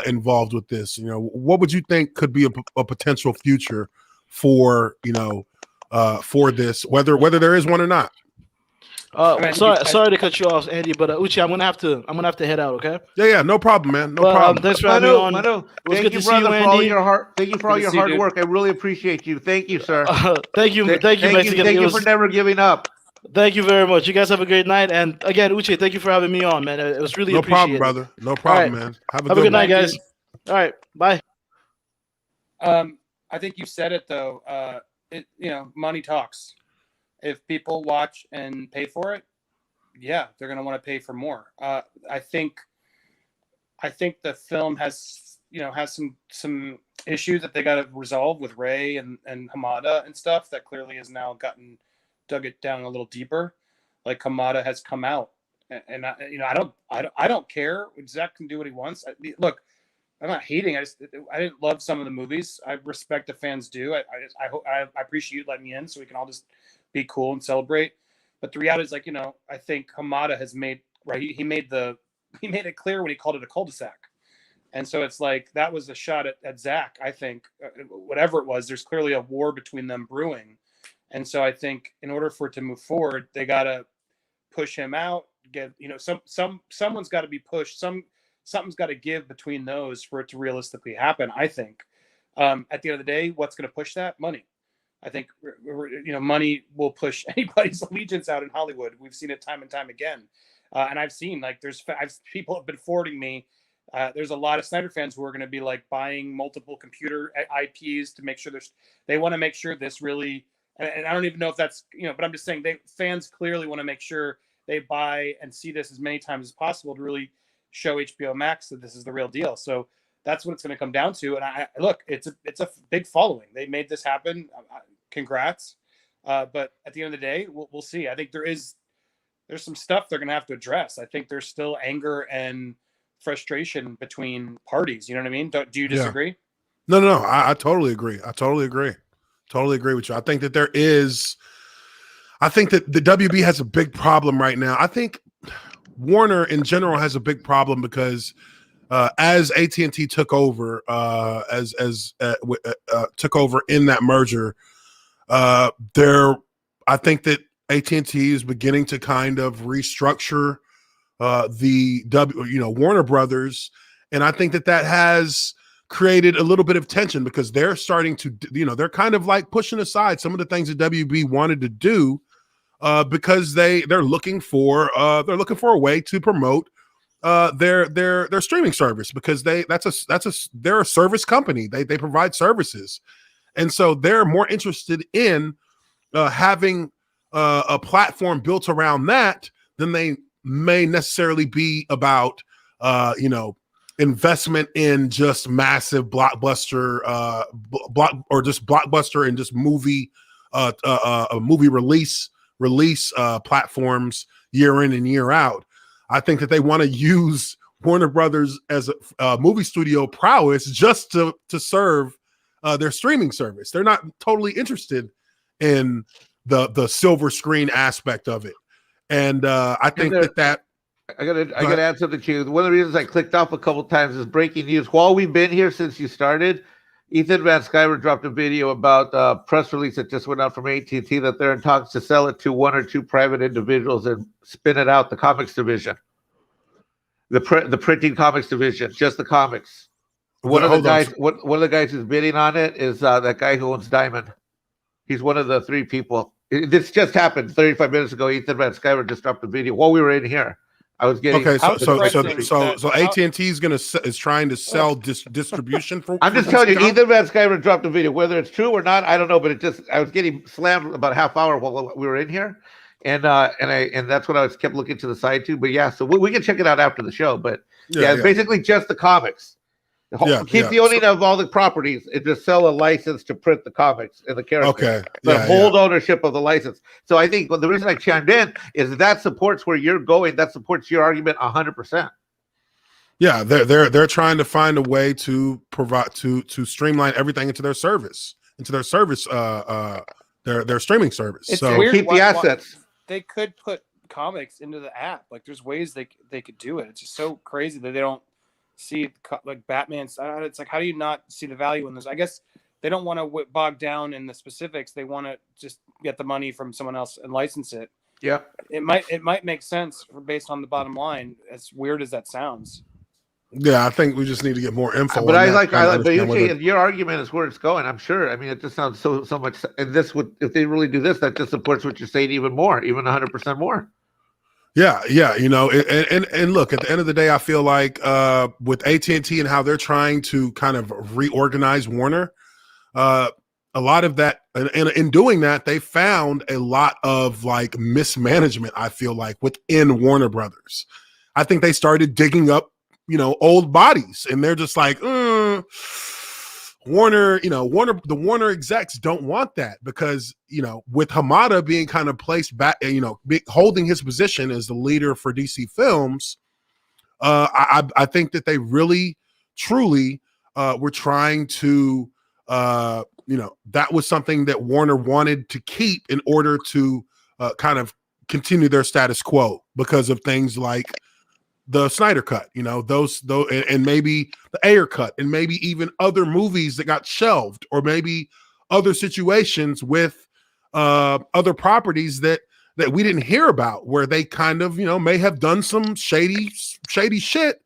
involved with this. What would you think could be a potential future for this, whether there is one or not? Sorry to cut you off, Andy, but Uche, I'm gonna have to head out. Okay? Yeah, no problem, man. No problem. Thanks for having me on. Manu, thank you, brother, for all your hard work. I really appreciate you. Thank you, sir. Thank you, Thank you for never giving up. Thank you very much. You guys have a great night, and again, Uche, thank you for having me on, man. It was really no appreciated. problem, brother. No problem, right. Man. Have a good night, guys. All right, bye. I think you said it though. Money talks. If people watch and pay for it, yeah, they're going to want to pay for more. I think the film has some issues that they got to resolve with Ray and Hamada and stuff that clearly has now dug it down a little deeper. Like Hamada has come out, and I don't care. Zack can do what he wants. Look, I'm not hating. I didn't love some of the movies. I respect the fans do. I appreciate you letting me in so we can all just be cool and celebrate. But the reality is, I think Hamada has made right. He made it clear when he called it a cul-de-sac, and so it's like that was a shot at Zack. I think whatever it was, there's clearly a war between them brewing, And so I think in order for it to move forward, they got to push him out, get, you know, someone's got to be pushed, something's got to give between those for it to realistically happen. I think at the end of the day, what's going to push that? Money. I think, you know, money will push anybody's allegiance out in Hollywood. We've seen it time and time again. And I've seen, like, people have been forwarding me. There's a lot of Snyder fans who are going to be like buying multiple computer IPs to make sure they want to make sure this really, and I don't even know if that's, you know, but I'm just saying fans clearly want to make sure they buy and see this as many times as possible to really show HBO Max that this is the real deal. So that's what it's going to come down to. And I look, it's a big following. They made this happen. Congrats. But at the end of the day, we'll see. I think there's some stuff they're going to have to address. I think there's still anger and frustration between parties. You know what I mean? Do you disagree? Yeah. No. I totally agree. Totally agree with you. I think that the WB has a big problem right now. I think Warner in general has a big problem because as AT&T took over, took over in that merger, I think that AT&T is beginning to kind of restructure Warner Brothers, and I think that has created a little bit of tension because they're starting to, they're kind of like pushing aside some of the things that WB wanted to do because they're looking for a way to promote their streaming service because they're a service company. They provide services, and so they're more interested in having a platform built around that than they may necessarily be about investment in just massive blockbuster blockbuster and just movie release platforms year in and year out. I think that they want to use Warner Brothers as a movie studio prowess just to serve their streaming service. They're not totally interested in the silver screen aspect of it. And I think that I gotta add something to you. One of the reasons I clicked off a couple times is breaking news. While we've been here since you started, Ethan Van Sciver dropped a video about a press release that just went out from AT&T that they're in talks to sell it to one or two private individuals and spin it out, the comics division, the printing comics division, just the comics. One of the guys who's bidding on it is that guy who owns Diamond. He's one of the three people. This just happened 35 minutes ago. Ethan Van Sciver just dropped a video while we were in here. I was getting so AT&T is trying to sell distribution for. I'm just telling you, Ethan Van Sciver dropped a video. Whether it's true or not, I don't know. But I was getting slammed about a half hour while we were in here, and that's what I kept looking to the side to. But yeah, so we can check it out after the show. But it's basically just the comics. Keep the owning of all the properties and just sell a license to print the comics and the characters. But hold ownership of the license. So I think the reason I chimed in is that supports where you're going. That supports your argument 100%. Yeah, they're trying to find a way to provide to streamline everything into their service, their streaming service. It's so weird. Keep the assets. They could put comics into the app. Like there's ways they could do it. It's just so crazy that they don't see like Batman. It's like, how do you not see the value in this? I guess they don't want to bog down in the specifics. They want to just get the money from someone else and license it. Yeah, it might make sense based on the bottom line. As weird as that sounds. Yeah, I think we just need to get more info. But but your argument is where it's going. I'm sure. I mean, it just sounds so much. And this would, if they really do this, that just supports what you're saying even more, even 100% more. Yeah, and look, at the end of the day, I feel like with AT&T and how they're trying to kind of reorganize Warner, a lot of that, and in doing that, they found a lot of like mismanagement, I feel like, within Warner Brothers. I think they started digging up, old bodies, and they're just like, Warner, the Warner execs don't want that because, with Hamada being kind of placed back, holding his position as the leader for DC Films, I think that they really, truly were trying to, that was something that Warner wanted to keep in order to kind of continue their status quo because of things like the Snydercut, those, and maybe the Ayer cut, and maybe even other movies that got shelved, or maybe other situations with other properties that we didn't hear about, where they kind of, may have done some shady shit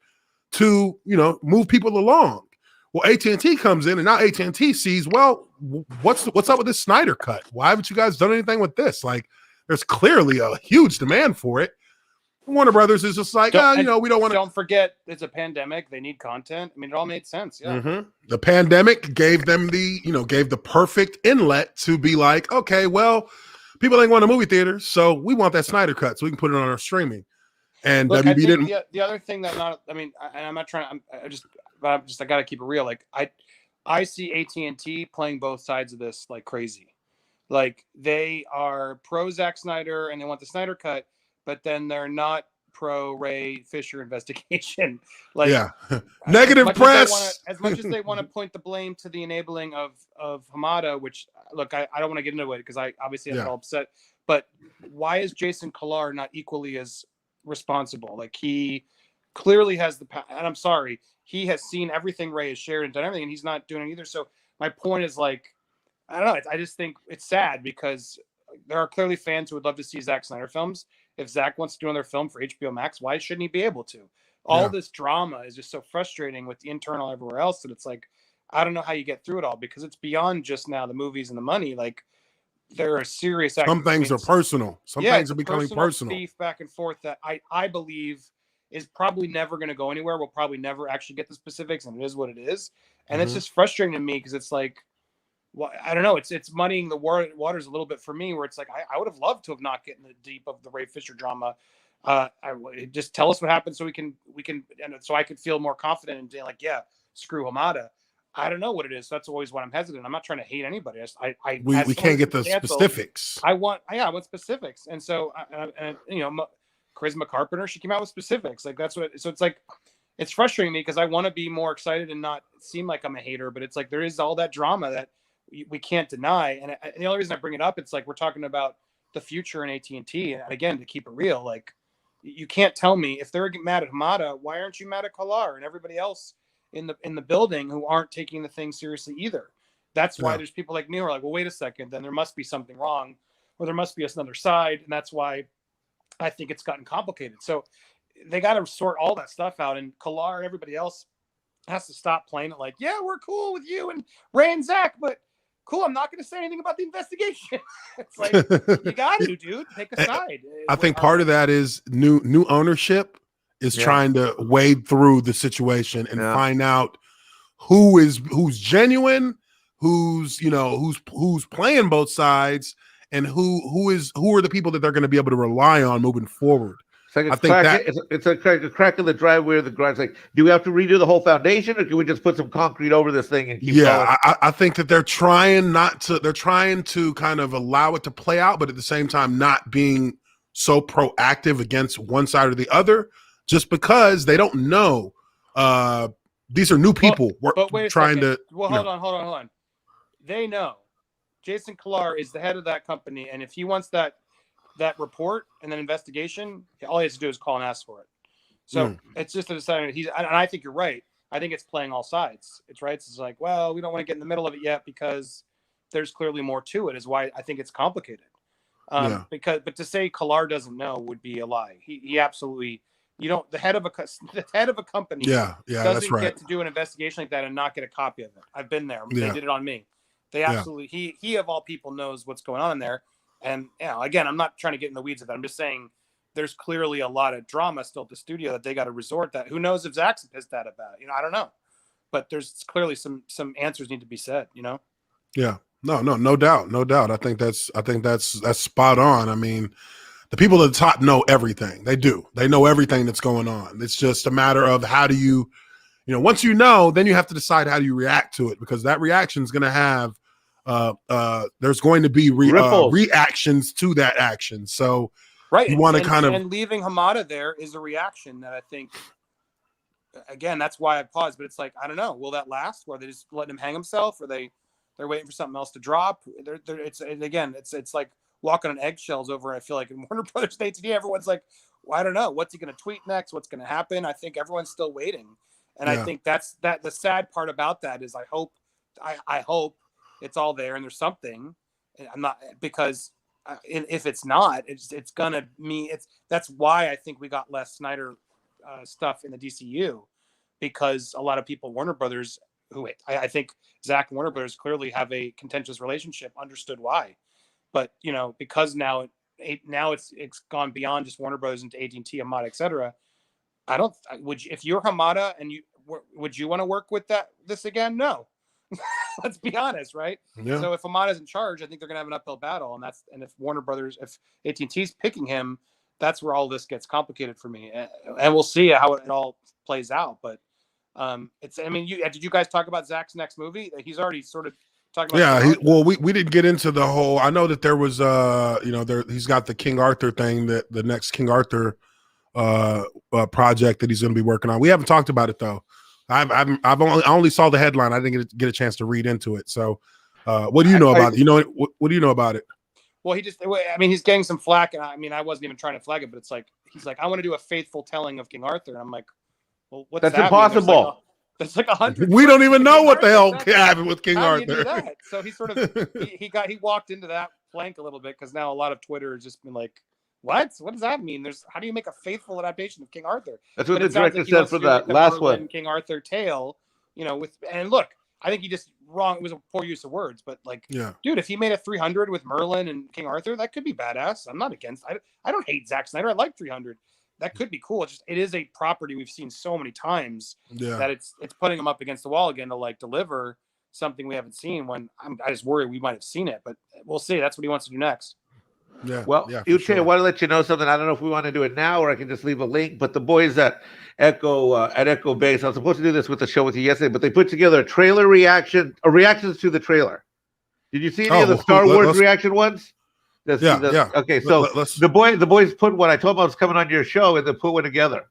to, move people along. Well, AT&T comes in, and now AT&T sees, well, what's up with this Snyder Cut? Why haven't you guys done anything with this? Like, there's clearly a huge demand for it. Warner Brothers is just like, we don't want to. Don't forget, it's a pandemic. They need content. I mean, it all made sense. Yeah. Mm-hmm. The pandemic gave them gave the perfect inlet to be like, okay, well, people ain't going to movie theaters, so we want that Snyder Cut so we can put it on our streaming. And Look, WB didn't. The other thing that I'm not trying. I got to keep it real. Like I see AT&T playing both sides of this like crazy. Like they are pro Zack Snyder and they want the Snyder Cut, but then they're not pro Ray Fisher investigation. Like, yeah, negative press. As much as they want to point the blame to the enabling of Hamada, which look, I don't want to get into it because I obviously am all upset. But why is Jason Kilar not equally as responsible? Like he clearly has and I'm sorry, he has seen everything Ray has shared and done everything, and he's not doing it either. So my point is like, I don't know. I just think it's sad because there are clearly fans who would love to see Zack Snyder films. If Zack wants to do another film for HBO Max, why shouldn't he be able to? All this drama is just so frustrating with the internal everywhere else that it's like, I don't know how you get through it all because it's beyond just now the movies and the money. Like there are serious. Some things are personal. Some things are becoming personal. Beef back and forth that I believe is probably never going to go anywhere. We'll probably never actually get the specifics, and it is what it is. And it's just frustrating to me because it's like, well, I don't know. It's muddying the waters a little bit for me, where it's like I would have loved to have not gotten the deep of the Ray Fisher drama. Just tell us what happened so we can, and so I could feel more confident and being like, yeah, screw Hamada. I don't know what it is. That's always why I'm hesitant. I'm not trying to hate anybody. We can't get the specifics. I want specifics, and so Charisma Carpenter, she came out with specifics. Like that's what. So it's like. It's frustrating me because I want to be more excited and not seem like I'm a hater, but it's like there is all that drama that we can't deny. And the only reason I bring it up, it's like we're talking about the future in AT&T. And again, to keep it real, like you can't tell me if they're mad at Hamada, why aren't you mad at Kilar and everybody else in the building who aren't taking the thing seriously either? That's why there's people like me who are like, well, wait a second, then there must be something wrong, or there must be another side. And that's why I think it's gotten complicated. So they got to sort all that stuff out, and Kilar and everybody else has to stop playing it like, yeah, we're cool with you and Ray and Zach, but cool, I'm not going to say anything about the investigation. It's like, you got to, dude, take a side. I think part of that is new ownership is trying to wade through the situation and find out who's genuine, who's playing both sides, and who are the people that they're going to be able to rely on moving forward. It's like it's a crack in the driveway of the garage. Like, do we have to redo the whole foundation, or can we just put some concrete over this thing and keep going? I think that they're trying to kind of allow it to play out, but at the same time not being so proactive against one side or the other, just because they don't know. These are new people. But wait a second. Well, hold on. They know. Jason Kilar is the head of that company, and if he wants that report and then investigation, all he has to do is call and ask for it. So it's just a deciding and I think you're right. I think it's playing all sides. It's right. It's like, well, we don't want to get in the middle of it yet because there's clearly more to it, is why I think it's complicated. But to say Kilar doesn't know would be a lie. He absolutely, the head of a company doesn't get to do an investigation like that and not get a copy of it. I've been there. They did it on me. They absolutely, he of all people knows what's going on in there. And again, I'm not trying to get in the weeds of that. I'm just saying there's clearly a lot of drama still at the studio that they got to resort that. Who knows if Zach's pissed at about it? I don't know. But there's clearly some answers need to be said, Yeah. No doubt. I think that's spot on. I mean, the people at the top know everything. They do. They know everything that's going on. It's just a matter of how do you, once you know, then you have to decide how do you react to it, because that reaction is going to have there's going to be reactions to that action. So you want to and leaving Hamada there is a reaction that I think, again, that's why I paused. But it's like, I don't know, will that last? Or are they just letting him hang himself? Or they're waiting for something else to drop? It's like walking on eggshells over. I feel like in Warner Brothers AT&T, everyone's like, well, I don't know, what's he going to tweet next? What's going to happen? I think everyone's still waiting, and I think that's the sad part about that is I hope it's all there and there's something, I'm not, because if it's not, it's gonna mean that's why I think we got less Snyder stuff in the DCU, because a lot of people, Warner Brothers, who I think Zack and Warner Brothers clearly have a contentious relationship, understood why. But because now it's gone beyond just Warner Brothers into AT&T, Hamada, etc. If you're Hamada and would you want to work with this again? No. Let's be honest, right? Yeah. So if Hamada's in charge, I think they're gonna have an uphill battle, and if Warner Brothers, if AT&T's picking him, that's where all this gets complicated for me, and we'll see how it all plays out. But did you guys talk about Zack's next movie? He's already sort of talking about. Yeah, we didn't get into the whole. I know that there was he's got the King Arthur thing, that the next King Arthur project that he's going to be working on. We haven't talked about it though. I only saw the headline. I didn't get a chance to read into it. So, what do you know about it? What do you know about it? Well, he's getting some flack, and I wasn't even trying to flag it, but it's like he's like, I want to do a faithful telling of King Arthur, and I'm like, well, what's that's that impossible. That's like 100. We don't even know what the hell happened with King How Arthur. do you do that? So he sort of he walked into that flank a little bit, because now a lot of Twitter has just been like, what does that mean? How do you make a faithful adaptation of King Arthur? That's what the director said for that last one. King Arthur tale, and look, I think he just wrong. It was a poor use of words, but dude, if he made a 300 with Merlin and King Arthur, that could be badass. I'm not against. I don't hate Zack Snyder. I like 300. That could be cool. It is a property we've seen so many times that it's putting him up against the wall again to deliver something we haven't seen. I just worry we might have seen it, but we'll see. That's what he wants to do next. Yeah. Well, Uche, I want to let you know something. I don't know if we want to do it now or I can just leave a link. But the boys at Echo Base, I was supposed to do this with the show with you yesterday, but they put together a trailer reactions to the trailer. Did you see any of the Star Wars reaction ones? Yeah. Okay, so the boys put what I told them I was coming on your show, and they put one together.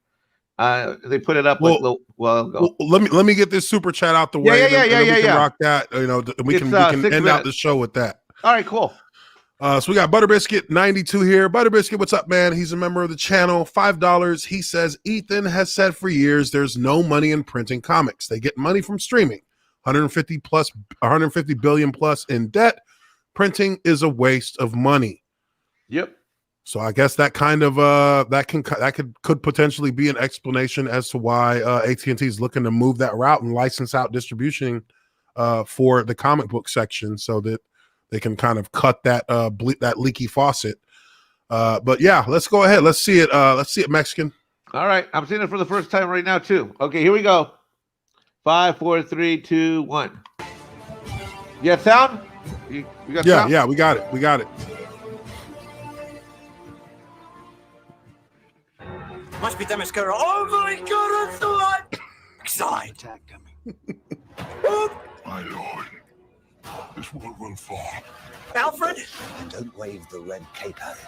They put it up. Let me get this super chat out the way. Yeah. Rock that. We can end out the show with that. All right, cool. So we got Butterbiscuit 92 here. Butterbiscuit, what's up, man? He's a member of the channel. $5. He says, Ethan has said for years there's no money in printing comics. They get money from streaming. 150 billion plus in debt. Printing is a waste of money. Yep. So I guess that kind of could potentially be an explanation as to why AT&T is looking to move that route and license out distribution for the comic book section, so that they can kind of cut that that leaky faucet. But yeah, let's go ahead. Let's see it. Let's see it, Mexican. All right, I'm seeing it for the first time right now too. Okay, here we go. 5, 4, 3, 2, 1. You got sound? You got sound? Yeah, we got it. We got it. Must be them mascara. Oh my god, I'm so hot! Excite. Attack coming. My lord, this world will fall. Alfred? And don't wave the red cape at it.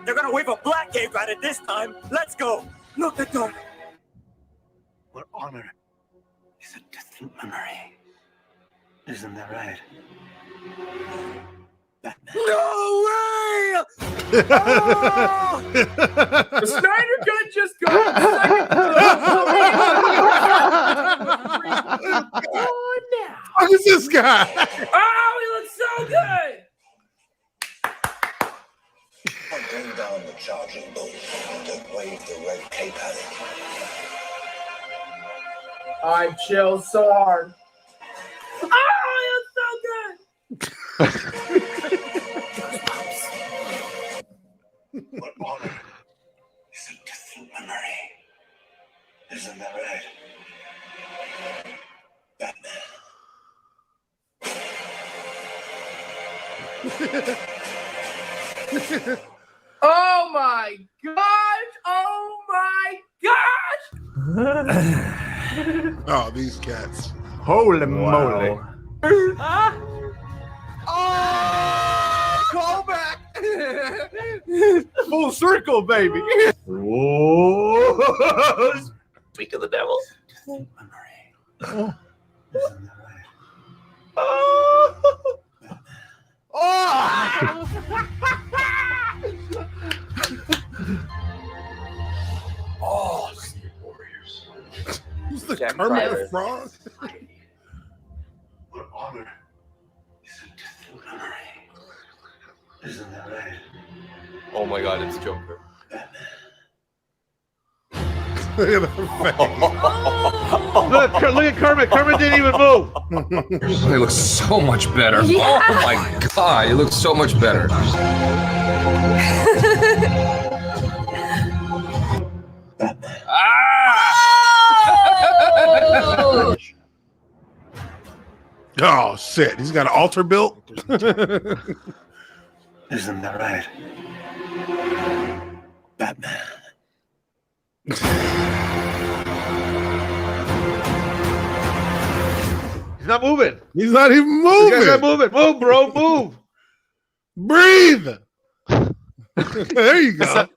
They're gonna wave a black cape at it this time. Let's go. Look at them. Where honor is a distant memory. Isn't that right? Batman. No way! Oh! The Snydercut just got Oh, now. What is this guy? Oh, he looks so good! Bring down the charging bull and don't wave the red cape at it. I chill so hard. Oh, it's so good! What honor is a distant memory. Isn't that right? Batman. Oh my gosh! Oh my gosh! Oh, these cats. Holy moly. Oh! Callback! Full circle, baby. Whoa! Speak of the devil. Distant memory. Oh. Isn't that right? Oh! Oh, warriors. Who's the Kermit the Frog? What honor is a distant Oh my God, it's Joker. Look at her face. Look at Kermit. Kermit didn't even move. He looks so much better. Yeah. Oh my God, he looks so much better. Oh! Oh shit! He's got an altar built. Isn't that right? Batman. He's not moving. He's not even He's not moving. moving. Move, bro. Move. Breathe. There you go.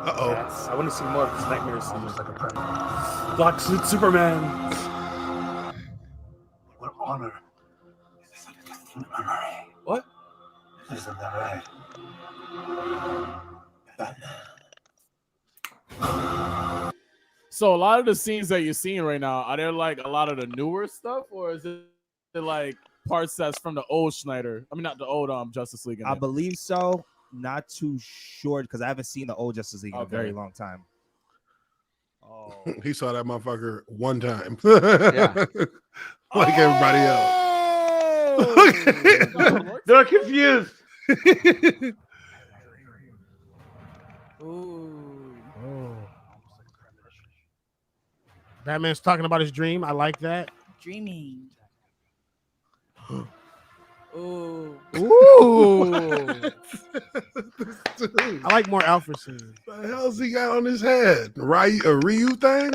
Uh-oh. I want to see more of his nightmare scenes. Black suit Superman. What honor is a distant memory? What? Isn't that right? Batman. So a lot of the scenes that you're seeing right now, are there like a lot of the newer stuff, or is it like parts that's from the old Snyder? I mean, not the old Justice League. I believe so. Not too sure because I haven't seen the old Justice League in a very long time. Oh, he saw that motherfucker one time. Yeah. Like everybody else. They're confused. Batman's talking about his dream. I like that. Dreaming. Ooh. I like more Alfred scenes. What the hell's he got on his head? A Ryu thing?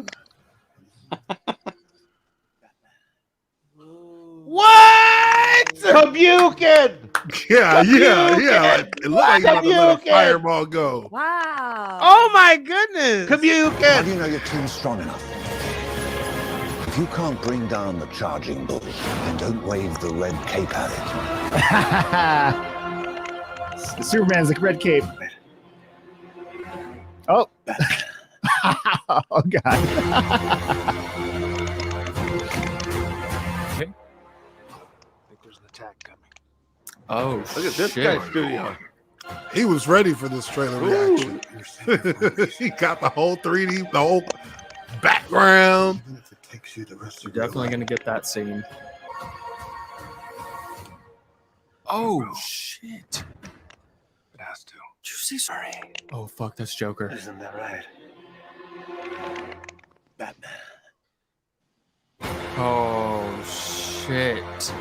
What? Kabukin! Yeah. Like, it looked like he's about to let a Kabukin! fireball go. Wow. Oh my goodness. How Kabukin! do you know your team's strong enough? If you can't bring down the charging bull, then don't wave the red cape at it. The Superman's like red cape. Oh. Oh God. Oh, Look at this guy's studio. He was ready for this trailer reaction. He got the whole 3D, the whole background. Takes you the rest You're of your definitely life. gonna get that scene. Oh shit! It has to. Did you say sorry? Oh fuck, that's Joker. Isn't that right? Batman. Oh shit!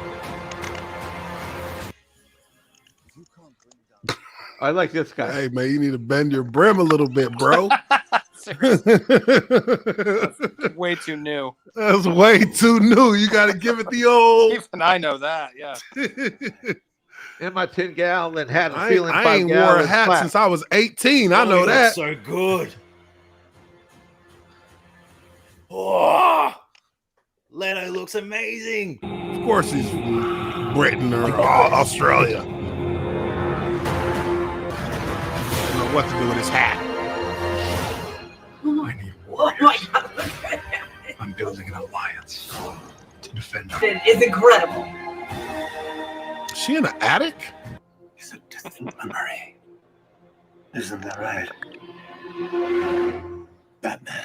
I like this guy. Hey man, you need to bend your brim a little bit, bro. Way too new. That's way too new. You got to give it the old. Even I know that. Yeah. In my 10-gallon hat, I feeling ain't 5 wore a gallons hat flat. since I was 18. I know that. So good. Oh, Leno looks amazing. Of course he's from Britain or Australia. I don't know what to do with his hat. I need Oh my God. I'm building an alliance to defend It is incredible. Is she in the attic? It's a distant memory. Isn't that right? Batman.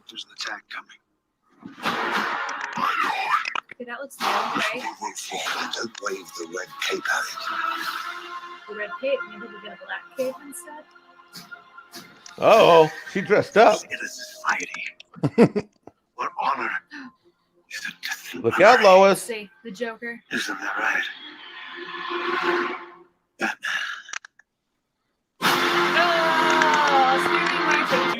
There's an attack coming. Okay, that looks new, right? Don't wave the red cape at it. The red cape. Maybe we get a black cape instead. Oh, she dressed up. It is society. What honor is a distant Look out, memory. Lois. See, the Joker. Isn't that right?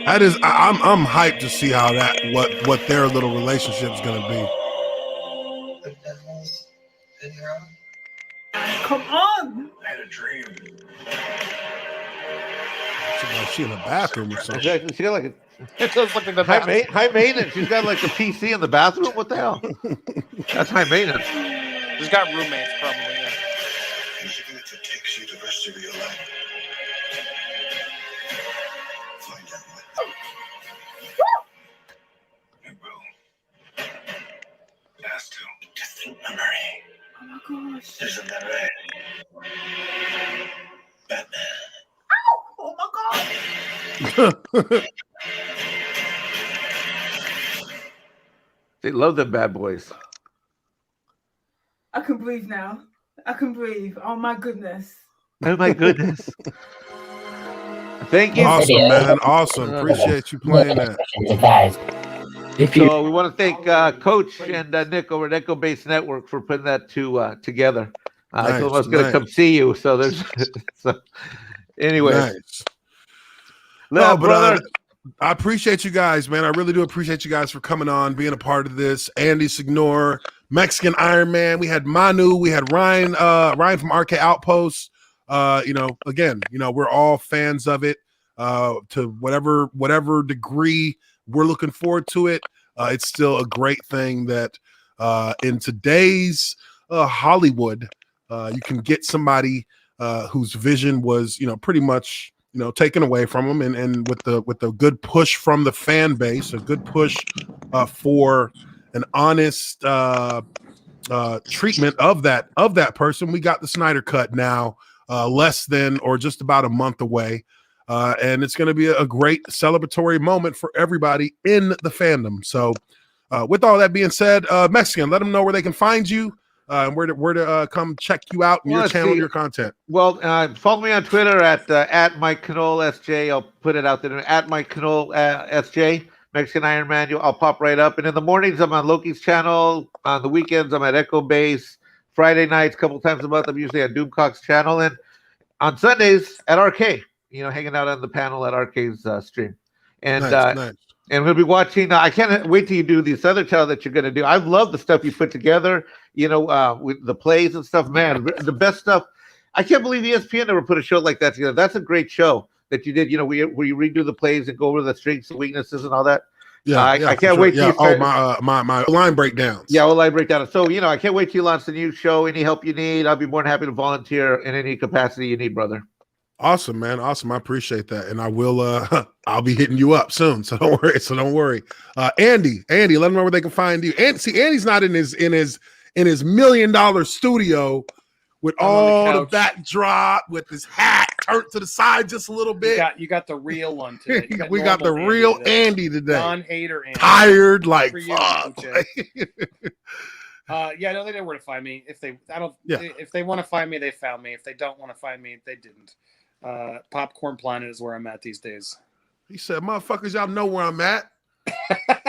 That is, I'm hyped to see how that what their little relationship's gonna be. Come on. I had a dream. She in the bathroom or something. Exactly. She got like a It does look like the high maintenance. She's got like a PC in the bathroom. What the hell? That's high maintenance. She's got roommates, probably. Yeah. Visibility takes you the rest of your life. Find out what. It will. gosh. Isn't that right? Batman. Oh my god. They love them bad boys. I can breathe now. I can breathe. Oh my goodness. Oh my goodness. Thank you. Awesome, man. Awesome. Appreciate you playing that. So we want to thank Coach and Nick over at Echo Base Network for putting that together. I told him I was going to come see you. So there's so anyway. Nice. No, but I appreciate you guys, man. I really do appreciate you guys for coming on, being a part of this. Andy Signori, Mexican Iron Man. We had Manu. We had Ryan from RK Outpost. Again, we're all fans of it. To whatever degree we're looking forward to it. It's still a great thing that in today's Hollywood, you can get somebody whose vision was, pretty much, taken away from them, and with the good push from the fan base, a good push for an honest treatment of that person. We got the Snydercut now, less than or just about a month away. And it's going to be a great celebratory moment for everybody in the fandom. So with all that being said, Mexican, let them know where they can find you and where to come check you out and your channel, your content. Well, follow me on Twitter at Mike Knoll SJ. I'll put it out there at Mike Knoll SJ, Mexican Iron Man. I'll pop right up. And in the mornings, I'm on Loki's channel. On the weekends, I'm at Echo Base. Friday nights, a couple times a month, I'm usually at Doomcock's channel. And on Sundays at RK. Hanging out on the panel at RK's stream. And nice. And we'll be watching. I can't wait till you do this other channel that you're going to do. I've loved the stuff you put together, with the plays and stuff. Man, the best stuff. I can't believe ESPN never put a show like that together. That's a great show that you did, where you redo the plays and go over the strengths and weaknesses and all that. I can't wait till you start. My line breakdowns. Yeah, line breakdown. So, I can't wait till you launch the new show. Any help you need, I'll be more than happy to volunteer in any capacity you need, brother. Awesome, man. Awesome. I appreciate that. And I will I'll be hitting you up soon. So don't worry. Andy, let them know where they can find you. And see, Andy's not in his $1 million studio with all the backdrop, with his hat turned to the side just a little bit. You got the real one today. We got the real Andy today. Non-hater Andy. Tired like fuck. No, they know where to find me. If they want to find me, they found me. If they don't want to find me, they didn't. Popcorn Planet is where I'm at these days. He said, motherfuckers, y'all know where I'm at.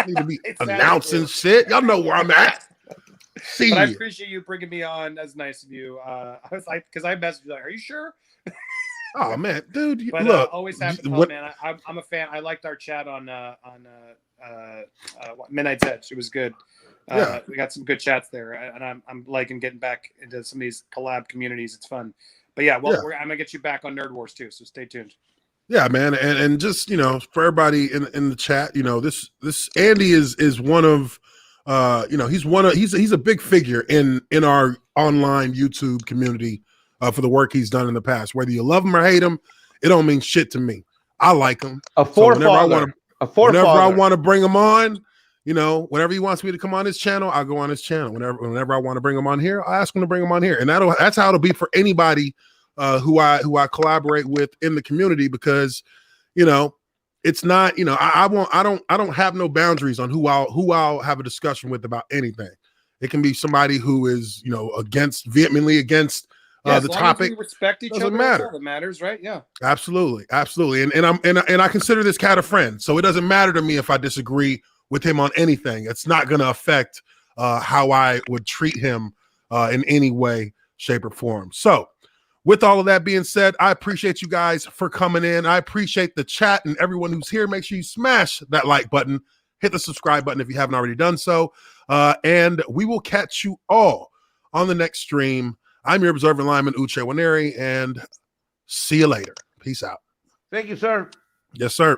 Need to be announcing shit. Y'all know where I'm at. But I appreciate you bringing me on. That's nice of you. I was like, because I messaged you, like, are you sure? Oh man, dude, but look, always happy to help, man. I'm a fan. I liked our chat on Midnight's Edge. It was good. We got some good chats there, and I'm liking getting back into some of these collab communities. It's fun. But I'm gonna get you back on Nerd Wars too, so stay tuned. Yeah, man, and just for everybody in the chat, this Andy is one of he's a big figure in our online YouTube community for the work he's done in the past. Whether you love him or hate him, it don't mean shit to me. I like him. Whenever I want to bring him on, whenever he wants me to come on his channel, I'll go on his channel. Whenever I want to bring him on here, I ask him to bring him on here, and that's how it'll be for anybody who I collaborate with in the community, because it's not I don't have no boundaries on who I'll have a discussion with about anything. It can be somebody who is vehemently against the topic. We respect each other. Doesn't matter. That's all that matters, right? Yeah, absolutely. And I consider this cat a friend, so it doesn't matter to me if I disagree with him on anything. It's not going to affect how I would treat him in any way, shape, or form. So with all of that being said, I appreciate you guys for coming in. I appreciate the chat and everyone who's here. Make sure you smash that like button, hit the subscribe button if you haven't already done so. And we will catch you all on the next stream. I'm your observant lineman, Uche Waneri, and see you later. Peace out. Thank you, sir. Yes, sir.